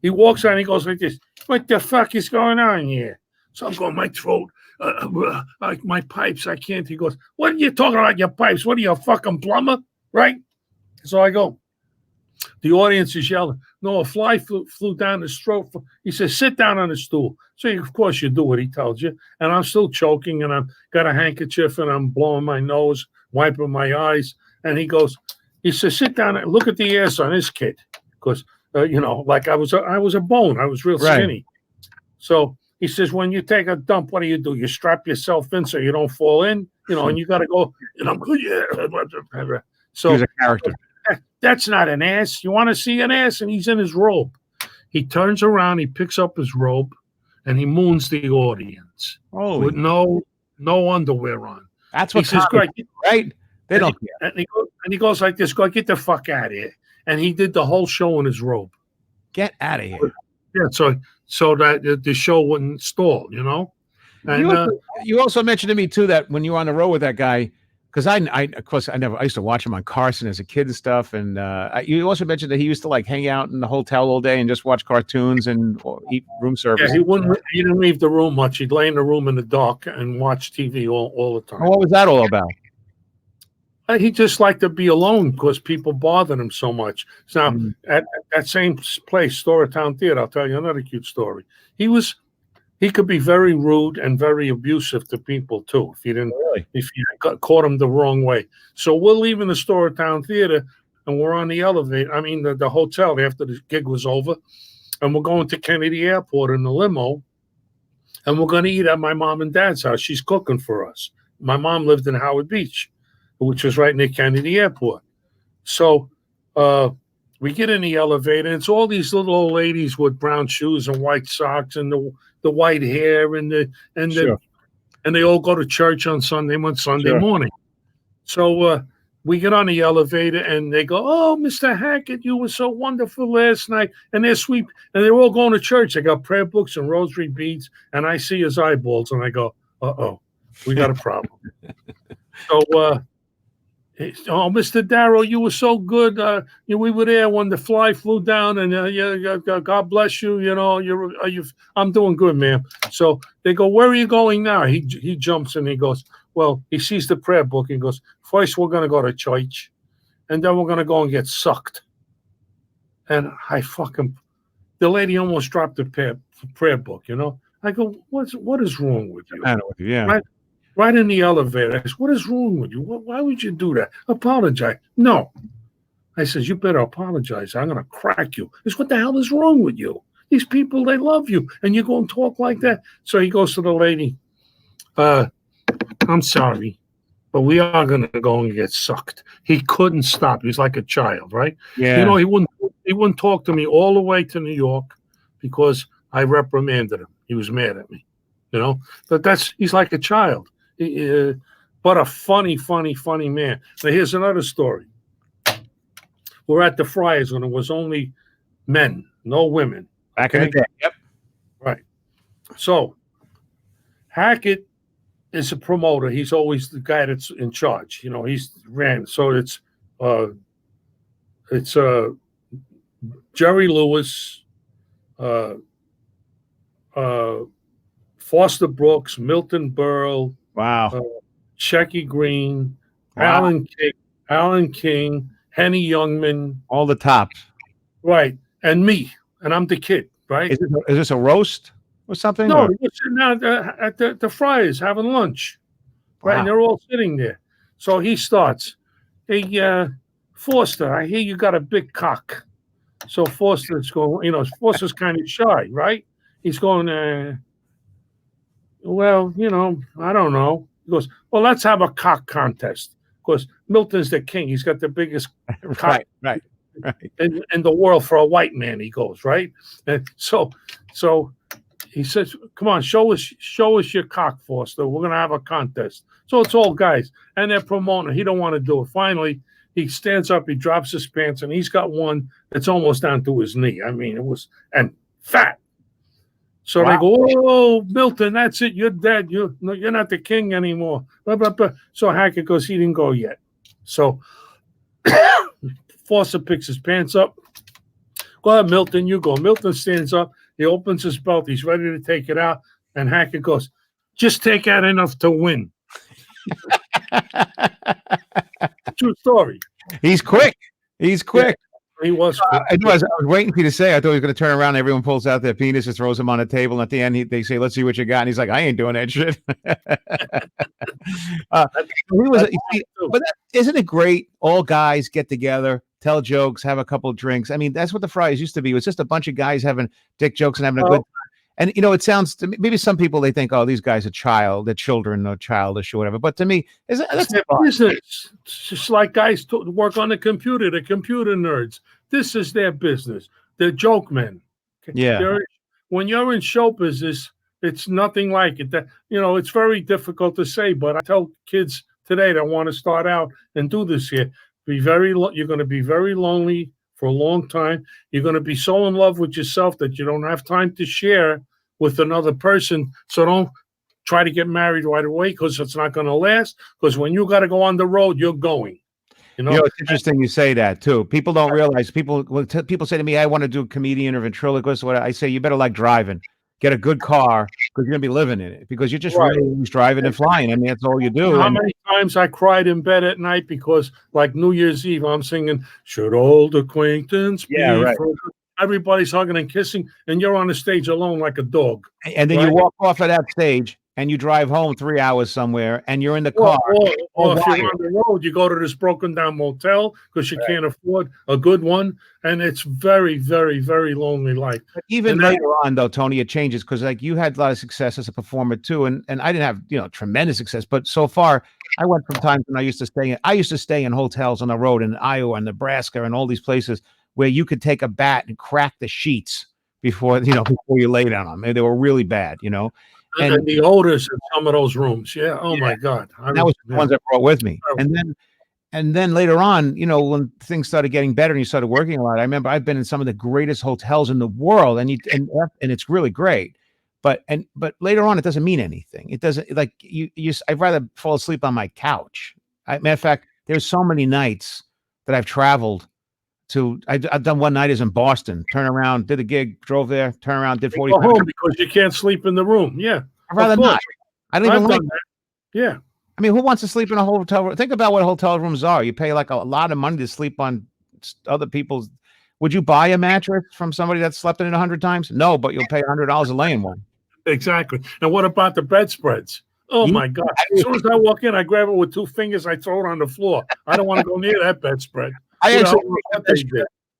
he walks out and he goes like this, what the fuck is going on here? So I'm going, my throat, my pipes, I can't. He goes, what are you talking about, your pipes? What are you, a fucking plumber? Right? So I go, The audience is yelling. No, a fly flew down his throat. He says, sit down on the stool. So, of course, you do what he tells you. And I'm still choking, and I've got a handkerchief, and I'm blowing my nose, wiping my eyes. And he says, sit down and look at the ass on this kid. Because, like I was a bone. I was real skinny. So he says, when you take a dump, what do? You strap yourself in so you don't fall in, and you got to go, yeah. So He's a character. That's not an ass. You want to see an ass? And he's in his robe. He turns around, he picks up his robe, and he moons the audience with no underwear on. That's what he says, right? They don't care. And he goes like this, go get the fuck out of here. And he did the whole show in his robe. Get out of here. Yeah, so that the show wouldn't stall, And you also mentioned to me too that when you were on the road with that guy, because I used to watch him on Carson as a kid and stuff, and you also mentioned that he used to like hang out in the hotel all day and just watch cartoons and eat room service. Yeah, he didn't leave the room much. He'd lay in the room in the dark and watch TV all the time. What was that all about? He just liked to be alone because people bothered him so much. So at that same place, Storytown Theater, I'll tell you another cute story. He could be very rude and very abusive to people too if you caught him the wrong way. So we're leaving the Storytown Theater and we're on the elevator. I mean the hotel after the gig was over, and we're going to Kennedy Airport in the limo, and we're going to eat at my mom and dad's house. She's cooking for us. My mom lived in Howard Beach, which was right near Kennedy Airport. So we get in the elevator, and it's all these little old ladies with brown shoes and white socks and the white hair and they all go to church on Sunday morning. So we get on the elevator, and they go, "Oh, Mr. Hackett, you were so wonderful last night." And they're sweet, and they're all going to church. They got prayer books and rosary beads, and I see his eyeballs, and I go, "Uh-oh, we got a problem." So. Oh, Mr. Darrow, you were so good. We were there when the fly flew down, and God bless you. I'm doing good, ma'am. So they go, "Where are you going now?" He jumps and he goes, well, he sees the prayer book and goes, "First we're going to go to church, and then we're going to go and get sucked." And the lady almost dropped the prayer book. I go, "What is wrong with you?" Yeah. Right in the elevator. I said, "What is wrong with you? Why would you do that? Apologize." "No." I says, "You better apologize. I'm going to crack you." He says, "What the hell is wrong with you? These people, they love you, and you go and talk like that." So he goes to the lady, "I'm sorry, but we are going to go and get sucked." He couldn't stop. He was like a child, right? Yeah. He wouldn't talk to me all the way to New York because I reprimanded him. He was mad at me, But he's like a child. But a funny man. Now, here's another story. We're at the Friars when it was only men, no women. Back in the day. Yep. Right. So Hackett is a promoter. He's always the guy that's in charge. He's ran. So it's Jerry Lewis, Foster Brooks, Milton Berle. Wow. Shecky Green, wow. Alan King, Henny Youngman. All the tops. Right. And me. And I'm the kid, right? Is this a roast or something? No, we're sitting out at the Friars having lunch. Right. Wow. And they're all sitting there. So he starts, "Hey, Foster, I hear you got a big cock." So Foster's going, Foster's kind of shy, right? He's going, "Well, I don't know." He goes, "Well, let's have a cock contest." Because Milton's the king. He's got the biggest cock right. in the world for a white man, he goes, right? And so he says, "Come on, show us your cock, Foster. We're going to have a contest." So it's all guys. And they're promoting. He don't want to do it. Finally, he stands up, he drops his pants, and he's got one that's almost down to his knee. I mean, and fat. So wow. They go, "Oh, Milton, that's it. You're dead. You're not the king anymore." Blah, blah, blah. So Hackett goes, "He didn't go yet." So Foster picks his pants up. "Go ahead, Milton, you go." Milton stands up. He opens his belt. He's ready to take it out. And Hackett goes, "Just take out enough to win." True story. He's quick. He was. I knew I was waiting for you to say. I thought he was going to turn around. And everyone pulls out their penis and throws them on the table. And at the end, they say, "Let's see what you got." And he's like, "I ain't doing that shit." He was, but isn't it great? All guys get together, tell jokes, have a couple of drinks. I mean, that's what the Friars used to be. It was just a bunch of guys having dick jokes and having a good time. And it sounds to me, maybe some people they think, oh, these guys are they're children or childish or whatever. But to me, that's their business. It's just like guys work on the computer, the computer nerds. This is their business. They're joke men. Yeah. When you're in show business, it's nothing like it. That it's very difficult to say. But I tell kids today that want to start out and do this here, you're going to be very lonely for a long time. You're going to be so in love with yourself that you don't have time to share with another person. So don't try to get married right away because it's not going to last. Because when you got to go on the road, you're going. It's interesting you say that too. People don't realize. People say to me, "I want to do a comedian or ventriloquist." What I say, you better like driving. Get a good car because you're gonna be living in it because you're just really driving and flying. I mean, that's all you do. How many times I cried in bed at night because, like New Year's Eve, I'm singing "Should Old Acquaintance Be?" Right. Everybody's hugging and kissing, and you're on the stage alone like a dog. And then you walk off of that stage and you drive home 3 hours somewhere, and you're in the car. Or if you're on the road, you go to this broken down motel because you can't afford a good one, and it's very, very, very lonely life. But even later on, though, Tony, it changes because like you had a lot of success as a performer too, and I didn't have tremendous success, but so far I went from times when I used to stay in hotels on the road in Iowa and Nebraska and all these places where you could take a bat and crack the sheets before you lay down on them. They were really bad, And the odors in some of those rooms. Yeah. Oh my God. That was the ones I brought with me. And then later on, when things started getting better and you started working a lot, I remember I've been in some of the greatest hotels in the world and it's really great. But later on, it doesn't mean anything. It doesn't I'd rather fall asleep on my couch. Matter of fact, there's so many nights that I've traveled to. I've done one night is in Boston, turn around, did a gig, drove there, turn around, did 45 minutes. Because you can't sleep in the room. Yeah. I'd rather not. I don't even like that. Yeah. I mean, who wants to sleep in a hotel room? Think about what hotel rooms are. You pay like a lot of money to sleep on other people's. Would you buy a mattress from somebody that's slept in it 100 times? No, but you'll pay $100 a lay in one. Exactly. And what about the bedspreads? Oh my God. As soon as I walk in, I grab it with 2 fingers, I throw it on the floor. I don't want to go near that bedspread. I actually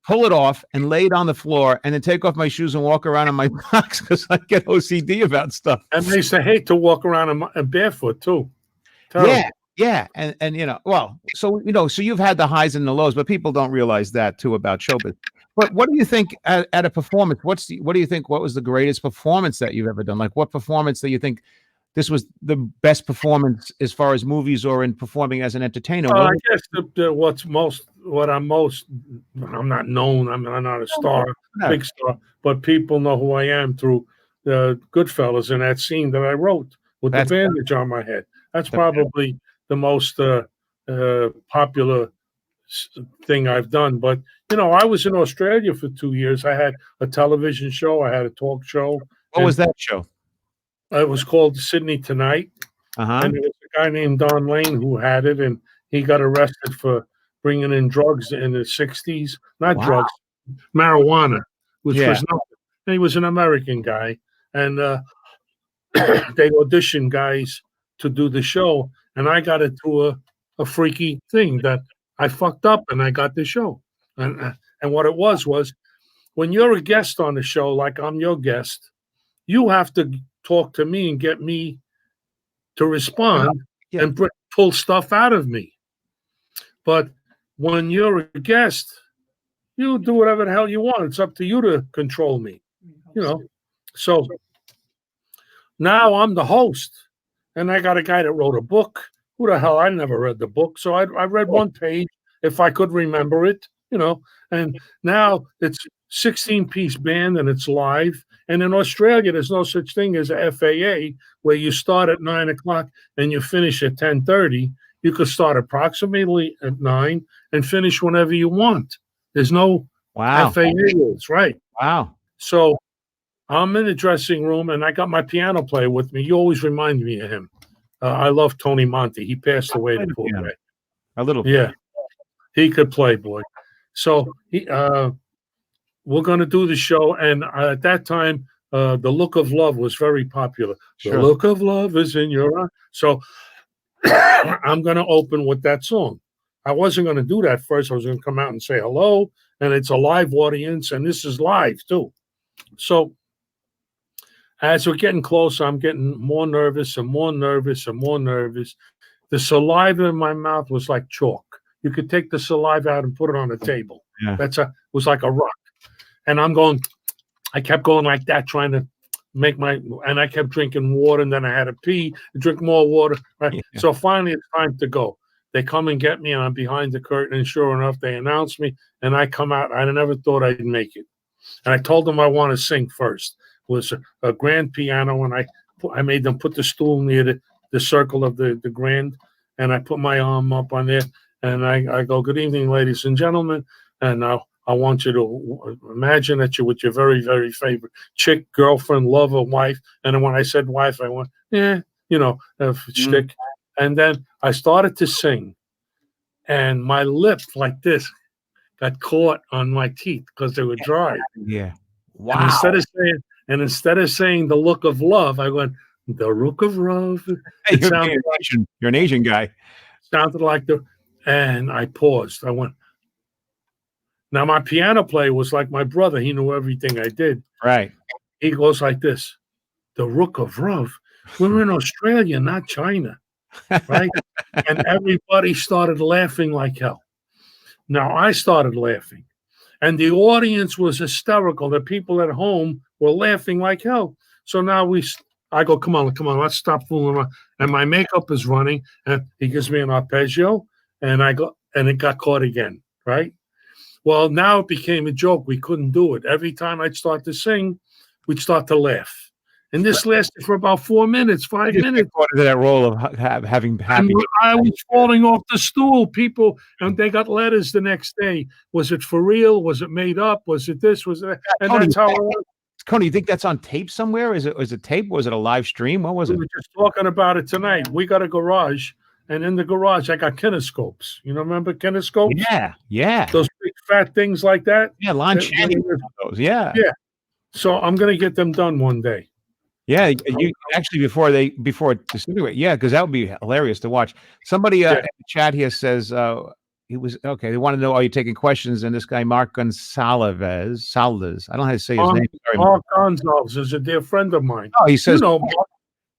pull it off and lay it on the floor and then take off my shoes and walk around on my box because I get OCD about stuff. And they used to hate to walk around barefoot too. Terrible. Yeah. And so you've had the highs and the lows, but people don't realize that too about showbiz. But what do you think at a performance? What do you think? What was the greatest performance that you've ever done? Like what performance that you think this was the best performance as far as movies or in performing as an entertainer? I guess I'm not known. I'm not a star, big star, but people know who I am through the Goodfellas and that scene that I wrote with the bandage on my head. That's probably the most popular thing I've done. But, I was in Australia for 2 years. I had a television show. I had a talk show. What was that show? It was called Sydney Tonight. And it was a guy named Don Lane who had it, and he got arrested for bringing in drugs in the 60s. Not drugs, marijuana, which was nothing. And he was an American guy. And they auditioned guys to do the show. And I got into a freaky thing that I fucked up and I got the show. And what it was when you're a guest on the show, like I'm your guest, you have to talk to me and get me to respond and pull stuff out of me. But when you're a guest, you do whatever the hell you want. It's up to you to control me, So now I'm the host, and I got a guy that wrote a book. Who the hell? I never read the book. So I read one page if I could remember it, and now it's 16-piece band and it's live. And in Australia, there's no such thing as a FAA where you start at 9 o'clock and you finish at 10:30. You could start approximately at 9 and finish whenever you want. There's no FAA rules, right? Wow. So I'm in the dressing room and I got my piano player with me. You always remind me of him. I love Tony Monti. He passed away. The poor guy. A little. Yeah. He could play, boy. So we're going to do the show, and at that time, "The Look of Love" was very popular. Sure. The look of love is in your eye. So I'm going to open with that song. I wasn't going to do that first. I was going to come out and say hello, and it's a live audience, and this is live too. So as we're getting closer, I'm getting more nervous and more nervous and more nervous. The saliva in my mouth was like chalk. You could take the saliva out and put it on a table. Yeah. It was like a rock. And I kept going like that, trying to and I kept drinking water, and then I had to pee and drink more water. Right. Yeah. So finally it's time to go. They come and get me, and I'm behind the curtain, and sure enough, they announce me, and I come out. I never thought I'd make it. And I told them I want to sing first. It was a grand piano, and I made them put the stool near the circle of the grand, and I put my arm up on there, and I go, "Good evening, ladies and gentlemen," and I want you to imagine that you're with your very, very favorite chick, girlfriend, lover, wife. And then when I said wife, I went, shtick. And then I started to sing, and my lip, like this, got caught on my teeth because they were dry. Yeah. Wow. And instead of saying "The Look of Love," I went, "The Rook of Love." Hey, you're an Asian guy. Sounded like and I paused. I went. Now, my piano player was like my brother. He knew everything I did. Right. He goes like this, "The Rook of Love. We're in Australia, not China." Right? And everybody started laughing like hell. Now, I started laughing. And the audience was hysterical. The people at home were laughing like hell. So now I go, come on, let's stop fooling around. And my makeup is running. And he gives me an arpeggio. And it got caught again. Right? Well, now it became a joke. We couldn't do it. Every time I'd start to sing, we'd start to laugh. And this lasted for about 4 minutes, 5 minutes. Into that role of having happy. And I was falling off the stool. People, and they got letters the next day. Was it for real? Was it made up? Was it this? Was it? And that's how it was. Coney, you think that's on tape somewhere? Is it tape? Was it a live stream? What was it? We were just talking about it tonight. We got a garage. And in the garage, I got kinescopes. You know, remember kinescopes? Yeah. Those big fat things like that. Yeah, Lon Chaney. Those. Yeah. So I'm going to get them done one day. Yeah, you actually before it disintegrate. Yeah, because that would be hilarious to watch. Somebody in the chat here says he was okay. They want to know, are you taking questions? And this guy Mark Gonsalves, I don't know how to say his name. Sorry, Mark Gonsalves is a dear friend of mine. Oh, he says. Mark.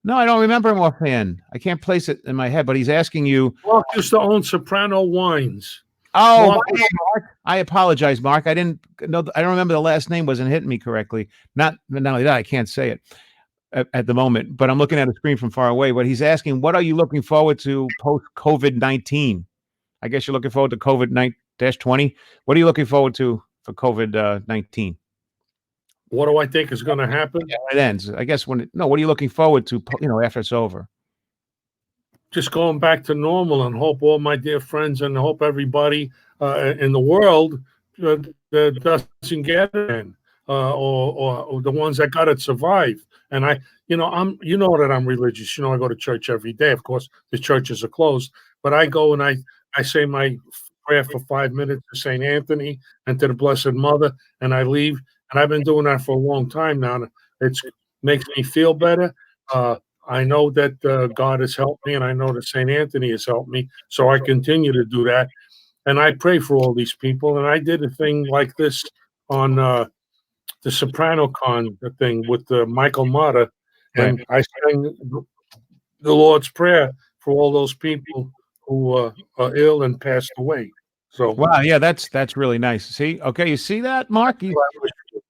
No, I don't remember him offhand. I can't place it in my head, but he's asking you. Mark used to own Soprano Wines. Oh, Mark. I apologize, Mark. I didn't know. I don't remember the last name. Wasn't hitting me correctly. Not only that, I can't say it at the moment. But I'm looking at a screen from far away. But he's asking, what are you looking forward to post COVID-19? I guess you're looking forward to COVID-20. What are you looking forward to for COVID-19? What do I think is going to happen? Yeah, it ends. I guess what are you looking forward to? After it's over. Just going back to normal, and hope all my dear friends and hope everybody in the world that doesn't get it, or the ones that got it survive. And I'm that I'm religious. I go to church every day. Of course, the churches are closed, but I go and I say my prayer for 5 minutes to St. Anthony and to the Blessed Mother, and I leave. And I've been doing that for a long time now. It makes me feel better. I know that God has helped me, and I know that St. Anthony has helped me. So I continue to do that. And I pray for all these people. And I did a thing like this on the Soprano Con thing with Michael Mata. And I sang the Lord's Prayer for all those people who are ill and passed away. So wow, yeah, that's really nice. See, okay, you see that, Mark?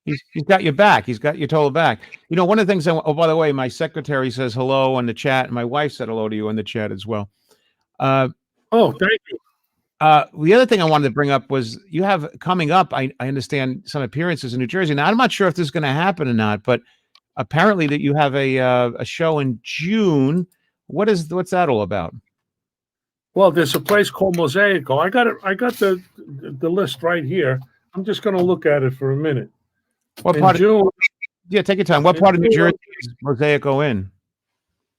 He's got your back. He's got your total back. One of the things. Oh, by the way, my secretary says hello in the chat, and my wife said hello to you in the chat as well. Thank you. The other thing I wanted to bring up was you have coming up. I understand some appearances in New Jersey. Now I'm not sure if this is going to happen or not, but apparently that you have a show in June. What's that all about? Well, there's a place called Mosaico. I got the list right here. I'm just going to look at it for a minute. What part of June? Yeah, take your time. What part of New Jersey is Mosaico in?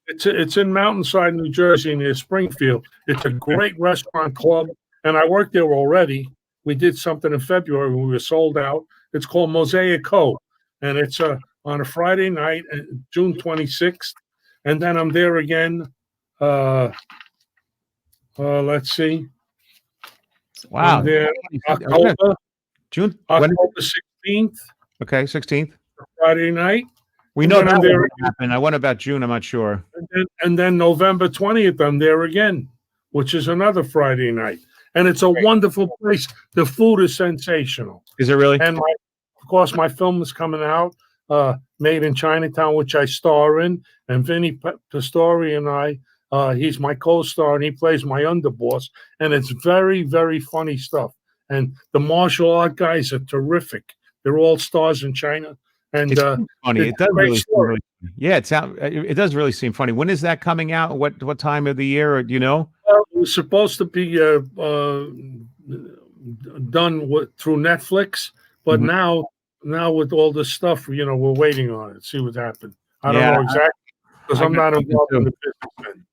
It's in Mountainside, New Jersey, near Springfield. It's a great restaurant club, and I worked there already. we did something in February. We were sold out. It's called Mosaic Co. And it's on a Friday night, June 26th. And then I'm there again. Let's see. Wow. I'm there Okay. June October 16th, Okay, 16th. Friday night. We And know then that I'm there will happen. I wonder about June. I'm not sure. And then November 20th, I'm there again, which is another Friday night. And it's a wonderful place. The food is sensational. Is it really? And of course, my film is coming out, Made in Chinatown, which I star in. And Vinny Pastori and he's my co-star, and he plays my underboss. And it's very, very funny stuff. And the martial art guys are terrific. They're all stars in China. And It's funny. It does really, story. yeah. It does really seem funny. When is that coming out? What time of the year? Or do you know? Well, it was supposed to be done through Netflix, but now with all this stuff, we're waiting on it. See what happened. I don't know exactly because I'm not involved in the business.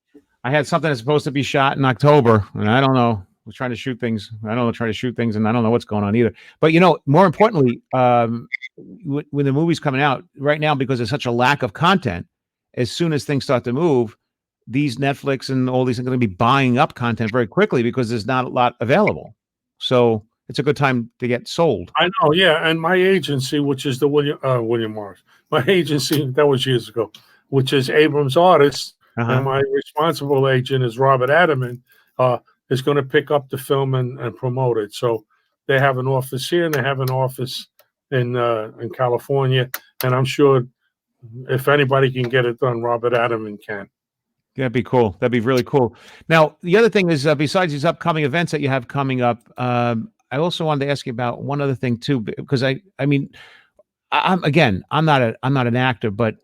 I had something that's supposed to be shot in October, and I don't know. We're trying to shoot things. I don't know, trying to shoot things, and I don't know what's going on either. But more importantly, when the movie's coming out right now, because there's such a lack of content, as soon as things start to move, these Netflix and all these are going to be buying up content very quickly because there's not a lot available. So it's a good time to get sold. I know, yeah. And my agency, which is the William Morris, my agency, that was years ago, which is Abrams Artists, and my responsible agent is Robert Adaman, is going to pick up the film and promote it. So they have an office here and they have an office in California. And I'm sure if anybody can get it done, Robert Adaman can. That'd be cool. That'd be really cool. Now, the other thing is, besides these upcoming events that you have coming up, I also wanted to ask you about one other thing too, because I'm not an actor, but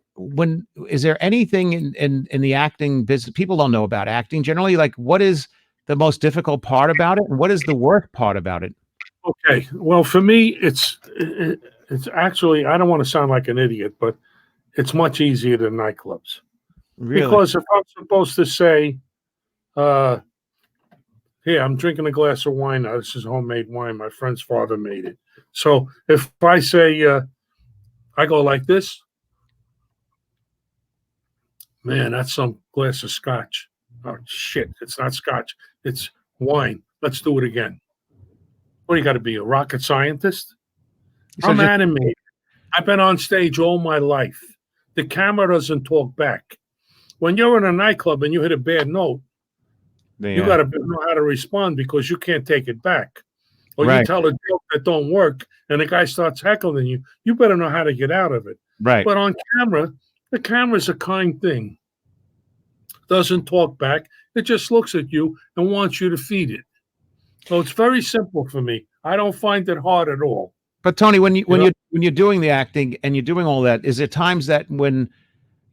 is there anything in the acting business people don't know about acting generally? Like, what is the most difficult part about it, and what is the worst part about it? Okay, well, for me, it's actually, I don't want to sound like an idiot, but it's much easier than nightclubs. Really? Because if I'm supposed to say, here, I'm drinking a glass of wine now. This is homemade wine. My friend's father made it. So if I say, I go like this, man, that's some glass of scotch. Oh, shit, it's not scotch. It's wine. Let's do it again. What, you got to be a rocket scientist? I'm animated. I've been on stage all my life. The camera doesn't talk back. When you're in a nightclub and you hit a bad note, you got to know how to respond because you can't take it back. Or you tell a joke that don't work and the guy starts heckling you. You better know how to get out of it. Right. But on camera, the camera's a kind thing. Doesn't talk back. It just looks at you and wants you to feed it. So it's very simple for me. I don't find it hard at all. But Tony, when you're doing the acting and you're doing all that, is there times that when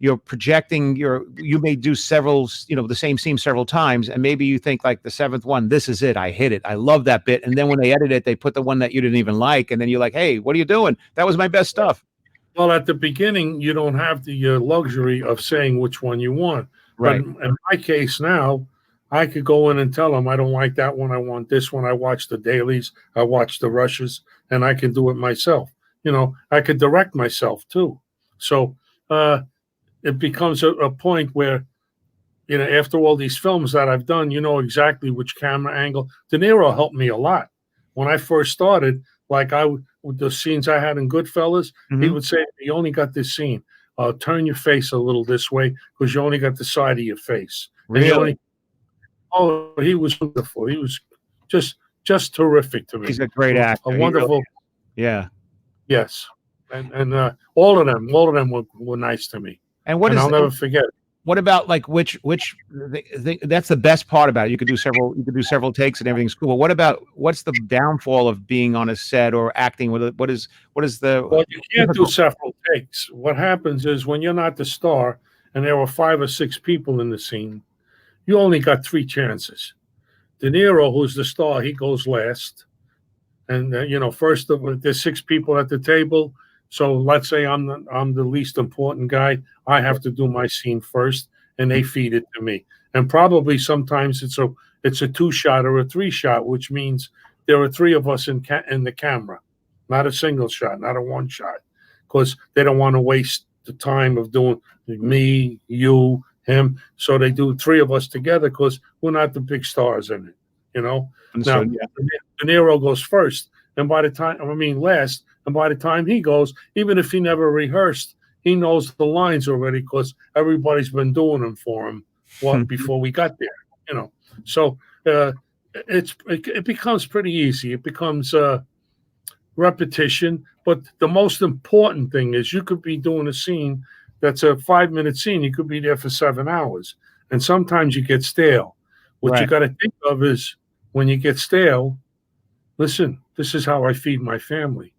you're projecting you may do several, the same scene several times, and maybe you think like the seventh one, this is it, I hit it, I love that bit, and then when they edit it, they put the one that you didn't even like, and then you're like, hey, what are you doing? That was my best stuff. Well, at the beginning, you don't have the luxury of saying which one you want. Right. But in my case now, I could go in and tell them, I don't like that one. I want this one. I watch the dailies. I watch the rushes, and I can do it myself. I could direct myself too. So it becomes a point where, after all these films that I've done, exactly which camera angle. De Niro helped me a lot. When I first started, like with the scenes I had in Goodfellas, he would say, you only got this scene. Turn your face a little this way because you only got the side of your face. Really? He was wonderful. He was just terrific to me. He's a great actor. A wonderful. Yeah. Yes. And all of them were nice to me. And I'll never forget. What about like which that's the best part about it. You could do several takes and everything's cool. But what's the downfall of being on a set or acting with it? What is the Well, you can't do several takes. What happens is when you're not the star and there were 5 or 6 people in the scene, you only got 3 chances. De Niro, who's the star, he goes last. And first there's 6 people at the table. So let's say I'm the least important guy. I have to do my scene first, and they feed it to me. And probably sometimes it's a 2-shot or a 3-shot, which means there are three of us in the camera, not a single shot, not a one shot, because they don't want to waste the time of doing me, you, him. So they do three of us together because we're not the big stars in it, you know. Now, De Niro goes first, and by the time last, and by the time he goes, even if he never rehearsed, he knows the lines already because everybody's been doing them for him before we got there, you know. So it becomes pretty easy. It becomes repetition. But the most important thing is you could be doing a scene that's a 5-minute scene. You could be there for 7 hours, and sometimes you get stale. What you got to think of is when you get stale, listen, this is how I feed my family,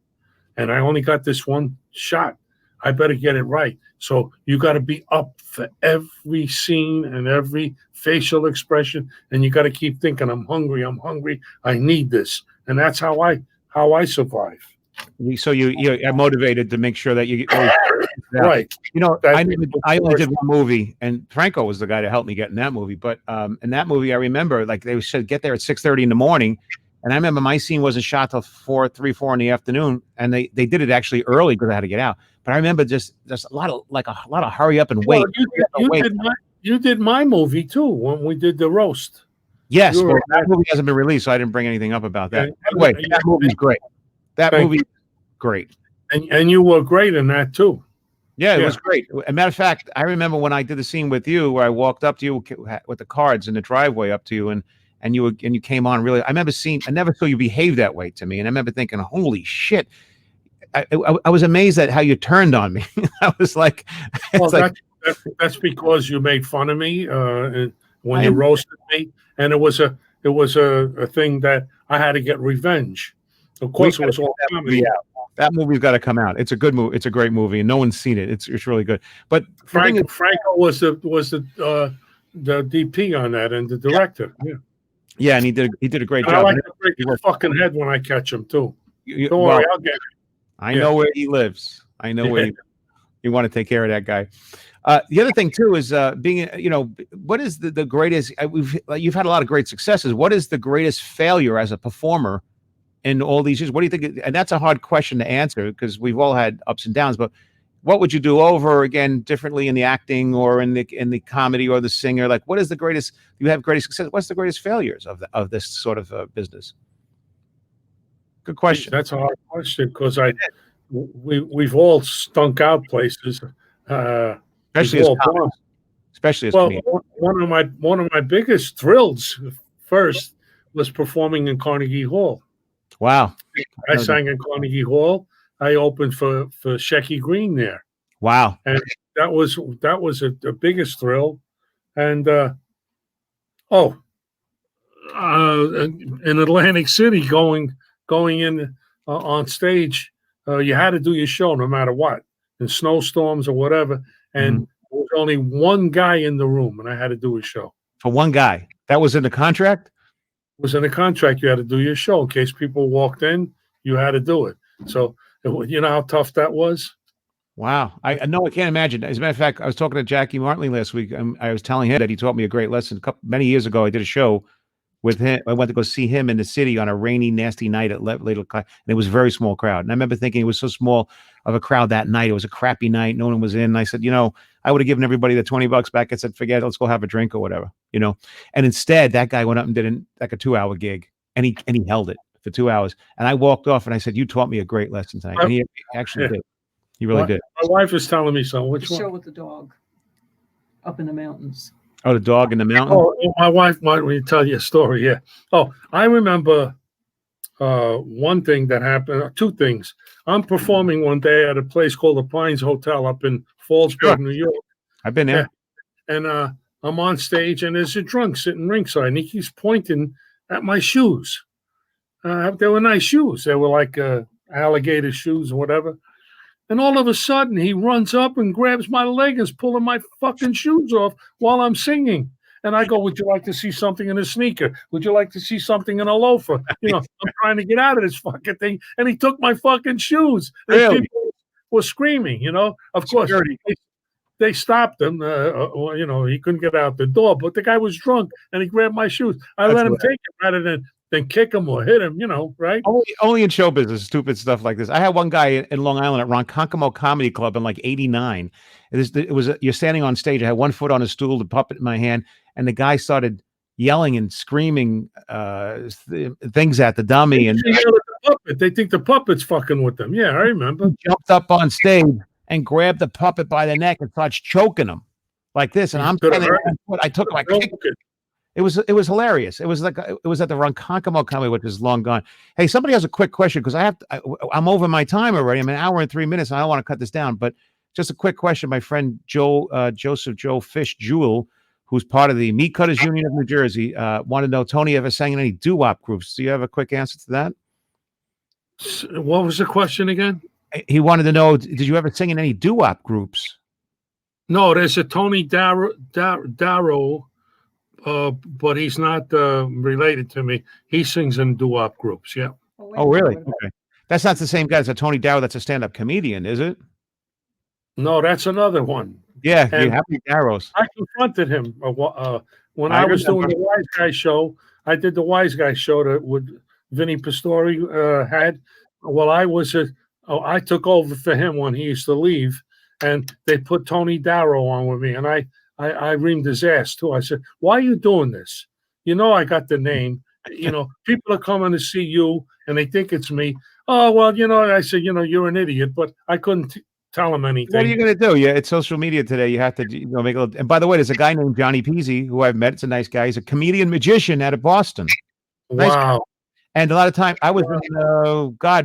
and I only got this one shot. I better get it right. So you got to be up for every scene and every facial expression, and you got to keep thinking, I'm hungry, I need this. And that's how I survive. So you're motivated to make sure that you right. You know, I only did one movie, and Franco was the guy to help me get in that movie. But in that movie, I remember like they said get there at 6:30 in the morning, and I remember my scene wasn't shot till 4 in the afternoon, and they did it actually early because I had to get out. But I remember just there's a lot of hurry up and wait. Well, you did my movie too when we did the roast. Yes, but that movie hasn't been released, so I didn't bring anything up about that. Anyway, that movie's great. That movie, great. And you were great in that too. Yeah, it was great. As a matter of fact, I remember when I did the scene with you, where I walked up to you with the cards in the driveway up to you, and you came on really. I never saw you behave that way to me, and I remember thinking, holy shit. I was amazed at how you turned on me. I was like, that's because you made fun of me when you roasted me, and it was a thing that I had to get revenge. Of course, it was all comedy. That movie's got to come out. It's a good movie. It's a great movie, and no one's seen it. It's really good. But Franco was the DP on that and the director. Yeah, and he did a great job. I like to break his fucking head when I catch him too. Don't worry, I'll get it. I know where he lives. I know where you want to take care of that guy. The other thing too is being, what is the greatest? You've had a lot of great successes. What is the greatest failure as a performer in all these years? What do you think? And that's a hard question to answer because we've all had ups and downs. But what would you do over again differently in the acting or in the comedy or the singer? Like, what is the greatest? You have greatest success. What's the greatest failures of this sort of business? Good question. That's a hard question because we've all stunk out places, especially as comedians. One of my biggest thrills first was performing in Carnegie Hall. Wow! I sang in Carnegie Hall. I opened for Shecky Green there. Wow! And that was the biggest thrill. And in Atlantic City, going in on stage, you had to do your show no matter what, in snowstorms or whatever. And there was only one guy in the room, and I had to do a show. For one guy, that was in the contract. It was in the contract. You had to do your show in case people walked in. You had to do it. So you know how tough that was. Wow, I know. I can't imagine. As a matter of fact, I was talking to Jackie Martley last week. I was telling him that he taught me a great lesson. Many years ago, I did a show with him. I went to go see him in the city on a rainy, nasty night at Little, and it was a very small crowd. And I remember thinking it was so small of a crowd that night. It was a crappy night. No one was in. And I said, I would have given everybody the $20 back. I said, forget it. Let's go have a drink or whatever, And instead, that guy went up and did a 2-hour gig, and he held it for 2 hours. And I walked off and I said, you taught me a great lesson tonight. And he actually did. He really did. My wife is telling me so. Which one? Show with the dog up in the mountains. Oh, the dog in the mountain? Oh, my wife might tell you a story, yeah. Oh, I remember one thing that happened, two things. I'm performing one day at a place called the Pines Hotel up in Fallsburg, New York. I've been there. And I'm on stage, and there's a drunk sitting ringside, and he keeps pointing at my shoes. They were nice shoes. They were like alligator shoes or whatever. And all of a sudden, he runs up and grabs my leg and is pulling my fucking shoes off while I'm singing. And I go, would you like to see something in a sneaker? Would you like to see something in a loafer? I'm trying to get out of this fucking thing. And he took my fucking shoes. Really? People were screaming, Of course, they stopped him. He couldn't get out the door. But the guy was drunk, and he grabbed my shoes. I let him take it rather than than kick him or hit him, right? Only in show business, stupid stuff like this. I had one guy in Long Island at Ronkonkoma Comedy Club in like '89. You're standing on stage. I had one foot on a stool, the puppet in my hand, and the guy started yelling and screaming things at the dummy. And they think the puppet's fucking with them. Yeah, I remember. He jumped up on stage and grabbed the puppet by the neck and starts choking him like this. And I'm standing there, I took him, I kicked him. It was hilarious. It was at the Ronkonkoma Comedy, which is long gone. Hey, somebody has a quick question because I'm over my time already. I'm an hour and 3 minutes, and I don't want to cut this down. But just a quick question. My friend Joseph Joe Fish Jewell, who's part of the Meat Cutters Union of New Jersey, wanted to know, Tony ever sang in any doo-wop groups? Do you have a quick answer to that? What was the question again? He wanted to know, did you ever sing in any doo-wop groups? No, there's a Tony Darrow, but he's not related to me. He sings in doo-wop groups, yeah. Oh, really? Okay. That's not the same guy as a Tony Darrow. That's a stand-up comedian, is it? No, that's another one. Yeah, you have the Darrows. I confronted him when I was doing the Wise Guy show. I did the Wise Guy show that with Vinny Pastori had. Well, I took over for him when he used to leave, and they put Tony Darrow on with me, and I reamed his ass too. I said, "Why are you doing this? I got the name. People are coming to see you, and they think it's me. Oh, well, I said, you're an idiot, but I couldn't tell him anything. What are you going to do? Yeah, it's social media today. You have to make a little. And by the way, there's a guy named Johnny Peasy who I've met. It's a nice guy. He's a comedian magician out of Boston. Nice wow. Guy. And a lot of time, I was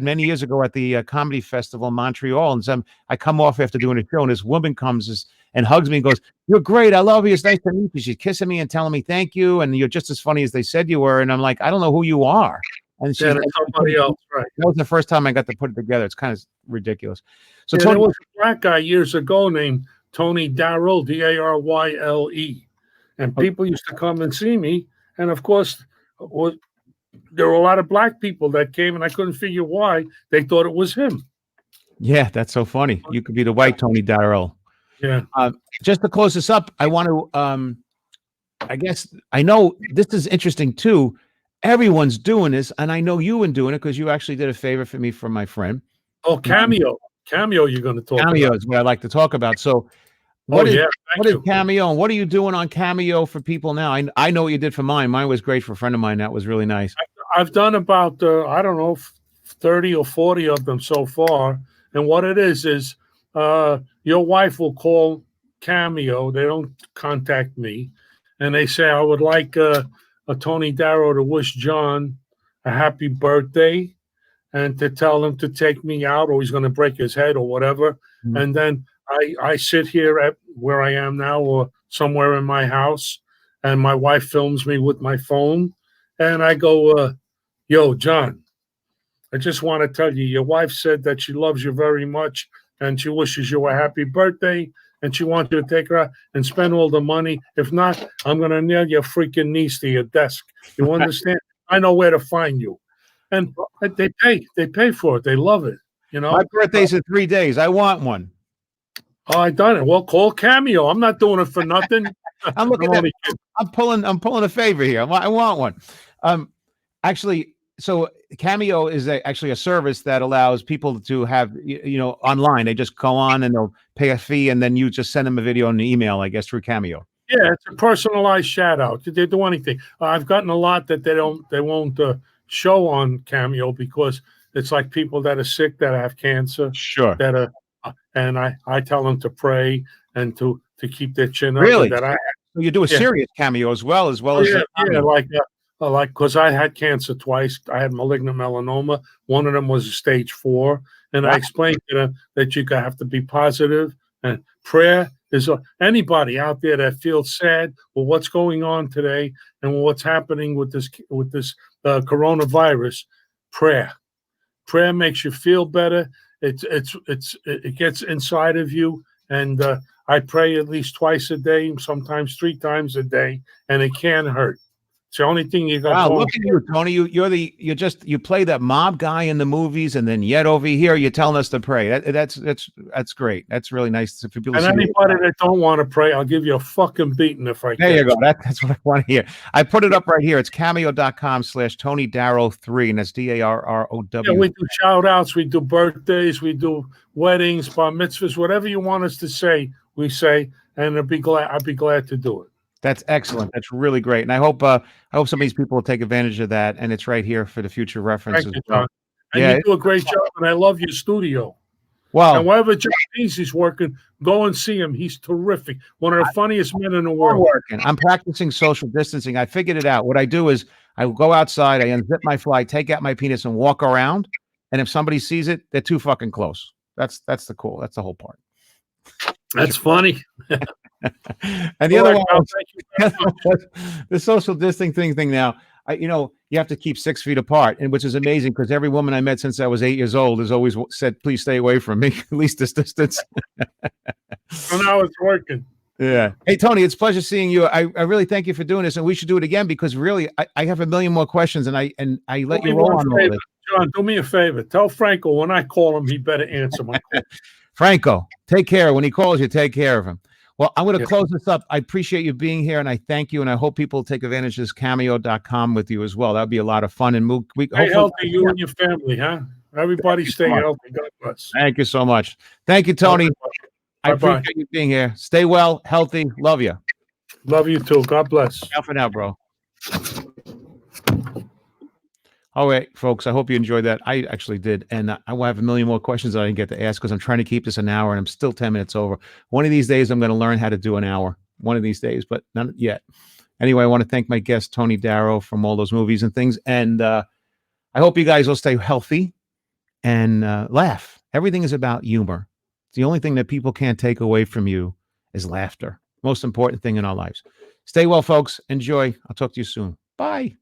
many years ago at the comedy festival in Montreal, and I come off after doing a show, and this woman comes and hugs me and goes, "You're great. I love you. It's nice to meet you." She's kissing me and telling me thank you, and you're just as funny as they said you were. And I'm like, I don't know who you are. And she's like, somebody else, right? That was the first time I got to put it together. It's kind of ridiculous. So Tony, there was a black guy years ago named Tony Darrow, Daryle, and people used to come and see me. And of course, there were a lot of black people that came, and I couldn't figure why they thought it was him. Yeah, that's so funny. You could be the white Tony Darrow. Yeah. Just to close this up, I want to. I guess I know this is interesting too. Everyone's doing this, and I know you've been doing it because you actually did a favor for me for my friend. Oh, Cameo. Cameo, you're going to talk Cameo about. is what I like to talk about. So, what is Cameo, and what are you doing on Cameo for people now? I know what you did for mine. Mine was great for a friend of mine. That was really nice. I've done about, 30 or 40 of them so far. And what it is your wife will call Cameo. They don't contact me. And they say, I would like a Tony Darrow to wish John a happy birthday and to tell him to take me out or he's going to break his head or whatever. Mm-hmm. And then I sit here at where I am now or somewhere in my house, and my wife films me with my phone. And I go, yo, John, I just want to tell you, your wife said that she loves you very much and she wishes you a happy birthday. And she wants you to take her out and spend all the money. If not, I'm going to nail your freaking niece to your desk. You understand? I know where to find you. And they pay for it. They love it. My birthday's in 3 days. I want one. Oh, I done it. Well, call Cameo. I'm not doing it for nothing. I'm pulling a favor here. I want one. Actually, so Cameo is actually a service that allows people to have, online. They just go on and they'll pay a fee, and then you just send them a video and an email, I guess, through Cameo. Yeah, it's a personalized shout out. They do anything. I've gotten a lot that they won't show on Cameo because it's like people that are sick, that have cancer. Sure. That are, and I tell them to pray and to keep their chin up. Really? So you do a serious Cameo as well as like because I had cancer twice. I had malignant melanoma. One of them was stage 4, and I explained to them that you have to be positive, and prayer is anybody out there that feels sad with what's going on today and what's happening with this coronavirus. Prayer makes you feel better. It gets inside of you, and I pray at least twice a day, sometimes 3 times a day, and it can't hurt. It's the only thing you got. Wow, going. look at you, Tony. You play that mob guy in the movies, and then yet over here you're telling us to pray. That's great. That's really nice. If people And see anybody that don't want to pray, I'll give you a fucking beating if I can. there you go. That's what I want to hear. I put it up right here. It's cameo.com/Tony Darrow 3, and that's Darrow. Yeah, we do shout outs, we do birthdays, we do weddings, bar mitzvahs, whatever you want us to say, we say, and I'd be glad to do it. That's excellent. That's really great. And I hope some of these people will take advantage of that. And it's right here for the future reference. Thank you, John. And you do a great job, and I love your studio. Wow. And wherever John Easy's working, go and see him. He's terrific. One of the funniest men in the world. I'm practicing social distancing. I figured it out. What I do is I will go outside, I unzip my fly, take out my penis, and walk around. And if somebody sees it, they're too fucking close. That's the whole part. That's funny. And the other one, the social distancing thing now, you have to keep 6 feet apart, and which is amazing because every woman I met since I was 8 years old has always said, please stay away from me, at least this distance. So now it's working. Yeah. Hey, Tony, it's a pleasure seeing you. I really thank you for doing this, and we should do it again because really I have a million more questions, and I let you roll on all this. John, do me a favor. Tell Franco when I call him, he better answer my call. Franco, take care. When he calls you, take care of him. Well, I'm going to close this up. I appreciate you being here, and I thank you, and I hope people take advantage of this cameo.com with you as well. That would be a lot of fun. And stay healthy, you and your family, huh? Everybody stay healthy. God bless. Thank you so much. Thank you, Tony. I appreciate you being here. Stay well, healthy. Love you. Love you too. God bless. Ciao for now, bro. All right, folks, I hope you enjoyed that. I actually did. And I will have a million more questions that I didn't get to ask because I'm trying to keep this an hour and I'm still 10 minutes over. One of these days, I'm going to learn how to do an hour. One of these days, but not yet. Anyway, I want to thank my guest, Tony Darrow, from all those movies and things. And I hope you guys will stay healthy and laugh. Everything is about humor. It's the only thing that people can't take away from you is laughter. Most important thing in our lives. Stay well, folks. Enjoy. I'll talk to you soon. Bye.